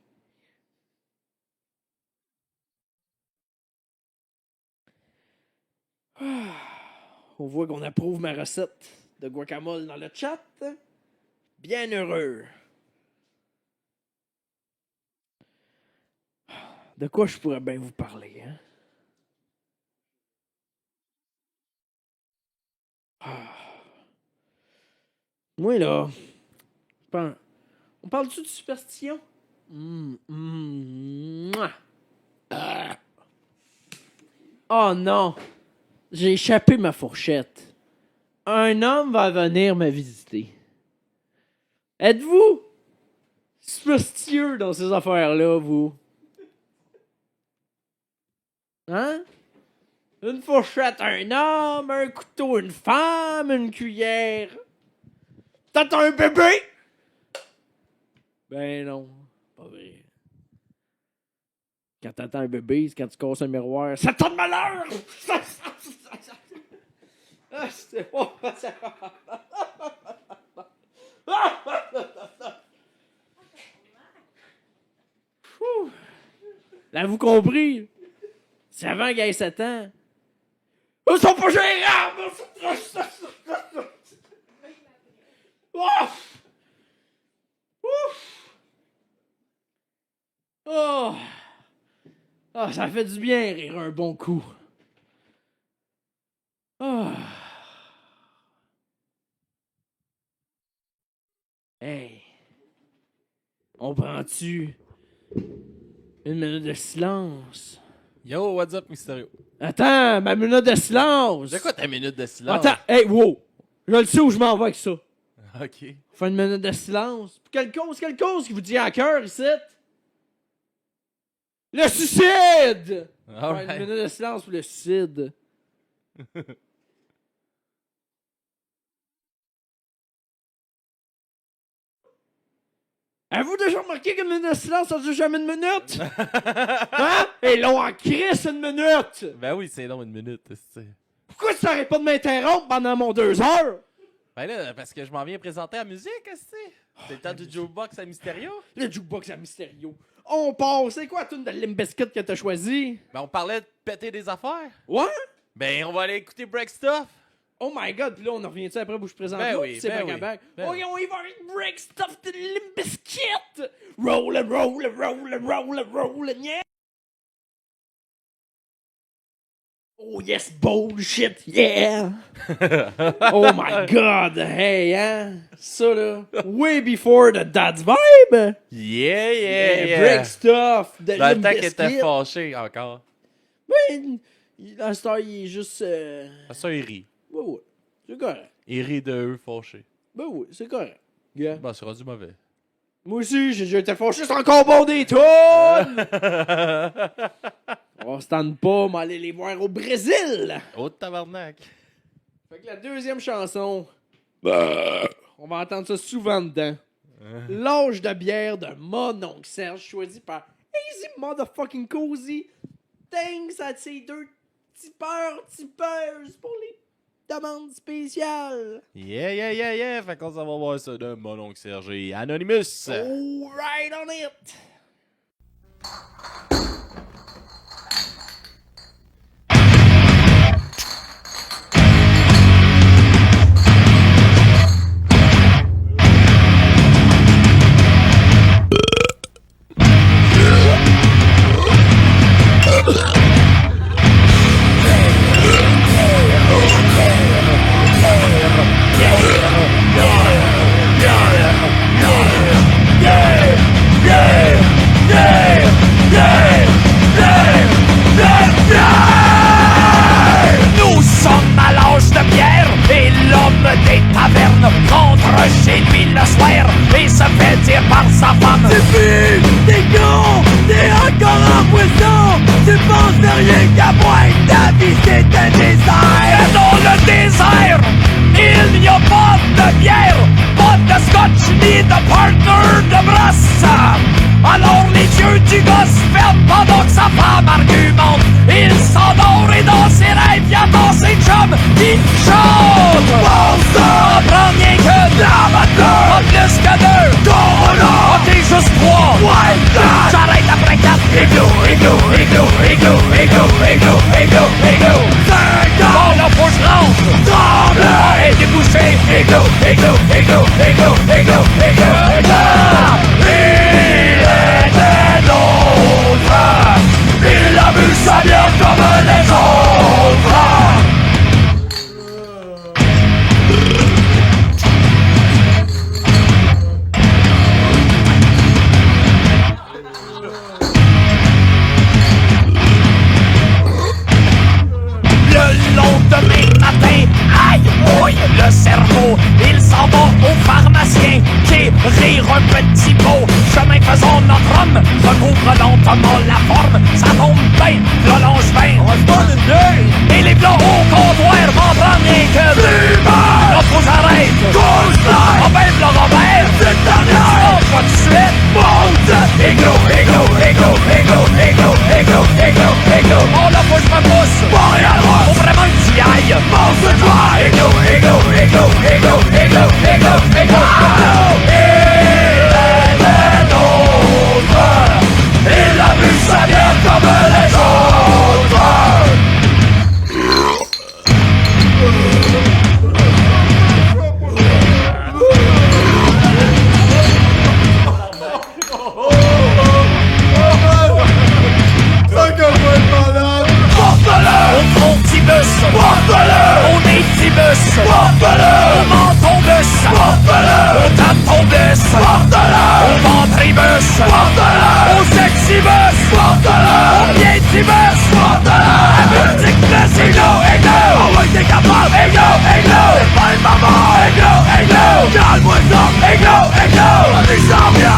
Ah. On voit qu'on approuve ma recette de guacamole dans le chat. Bien heureux. De quoi je pourrais bien vous parler, hein? Ah. Moi, là, on parle-tu de superstition? Ah. Oh non! J'ai échappé ma fourchette. Un homme va venir me visiter. Êtes-vous superstitieux dans ces affaires-là, vous. Hein? Une fourchette, un homme, un couteau, une femme, une cuillère. T'as un bébé? Ben non, pas vrai. Quand t'attends un bébé, c'est quand tu casses un miroir. Ça t'a de malheur! Ah, c'est bon. L'avez-vous compris? C'est avant qu'il ait 7 ans. Ils sont pas gérables! Ouf! Ouf! Oh! Ah, ça fait du bien rire un bon coup. Oh. Hey! On prend-tu une minute de silence? Yo, what's up, Mysterio? Attends, ma minute de silence! C'est quoi ta minute de silence? Attends, hey, wow! Je le sais où je m'en vais avec ça. OK. Faire une minute de silence. Quelle cause qui vous tient à cœur ici? Le suicide! Faire une minute de silence pour le suicide. Avez-vous déjà remarqué qu'une minute de silence, ça dure jamais une minute? Hein? Et long en crisse une minute! Ben oui, c'est long, une minute. C'est... Pourquoi tu n'arrêtes pas de m'interrompre pendant mon 2 heures? Ben là, parce que je m'en viens présenter la musique, c'est le temps du jukebox à Mysterio. Le jukebox à Mysterio. On part. C'est quoi la tune de Limp Bizkit que t'as choisi? Ben on parlait de péter des affaires. Ouais? Ben on va aller écouter Break Stuff. Oh my god, puis là, on en revient-tu après où je présente Ben là, oui, c'est ben back à oui. back. Ben Oh, on y va avec Break Stuff de Limp Bizkit! Roll it, roll it, roll it, roll it, roll it, yeah! Oh yes, bullshit, yeah! Oh my god, hey, hein? Ça là, way before the dad's vibe! Yeah. Break Stuff de Dans le Limp temps qu'il était Bizkit. fâché encore. Ben, dans le star, il est juste... Ça, il rit. Ouais, c'est correct. Il rit de eux fâchés. Ben oui, c'est correct. Yeah. Ben, c'est rendu mauvais. Moi aussi, j'ai déjà été fâché, c'est encore bon des tonnes! On se tente pas, mais aller les voir au Brésil! Oh, tabarnak. Fait que la deuxième chanson, on va entendre ça souvent dedans. L'âge de bière de mon oncle Serge, choisi par Easy Motherfucking Cozy. Thanks à ces deux tipeuses pour les demandes spéciales. Yeah. Fait qu'on s'en va voir ça de mon oncle Serge et Anonymous. Oh, right on it! Nous sommes à l'âge de pierre et l'homme des tavernes rentre chez lui le soir et se fait dire par sa femme: t'es vu, t'es con, t'es encore en poisson, tu penses de rien qu'à boire, ta vie c'est un désert. Et dans le désert, il n'y a pas de bière, pas de scotch ni de partner de brasse. Alors les yeux du gars se ferment pendant que sa femme argumente. Il s'endort et dans ses rêves y a dans ses chums qui chantent. Bon ça, prends rien que d'amateur, pas plus que deux. Corona, t'es juste trois. J'arrête après 4. Églou. 5 ans. Bon là faut que je rentre. Tremble et débouché. Églou. Il était nôtre. Il a bu sa bière comme les autres. Le lendemain matin, aïe, ouille, le cerveau, il s'en va au pharmacien qui rire un petit mot. Je faisons notre homme, recouvre lentement la forme, ça tombe bien, le langevin. On se donne une gueule. Et les plats au comptoir m'entendent rien que fumeur. Là, faut j'arrête. Gauche, là. Robert, le Robert. C'est dernière. On va tout de suite. Monte. Égo, égo, égo, égo, égo, égo, égo, égo. Oh là, faut que je me pousse. Bon, et alors, faut vraiment que tu y ailles. Monte-toi. Égo, égo, égo, égo, égo, égo, égo. Et la vue ça vient comme les autres. Porte-le au frontibus, porte-le au nez-tibus, porte-le au menton-bus, porte-le au tampon-bus, porte-le au ventribus, porte-le au sexibus, porte-le au pied-tibus, porte-le à multiplex, égo, égo, oh ouais t'es capable, égo, égo, c'est pas une maman, égo, égo, calme-moi ça, égo, égo, on est sans bien,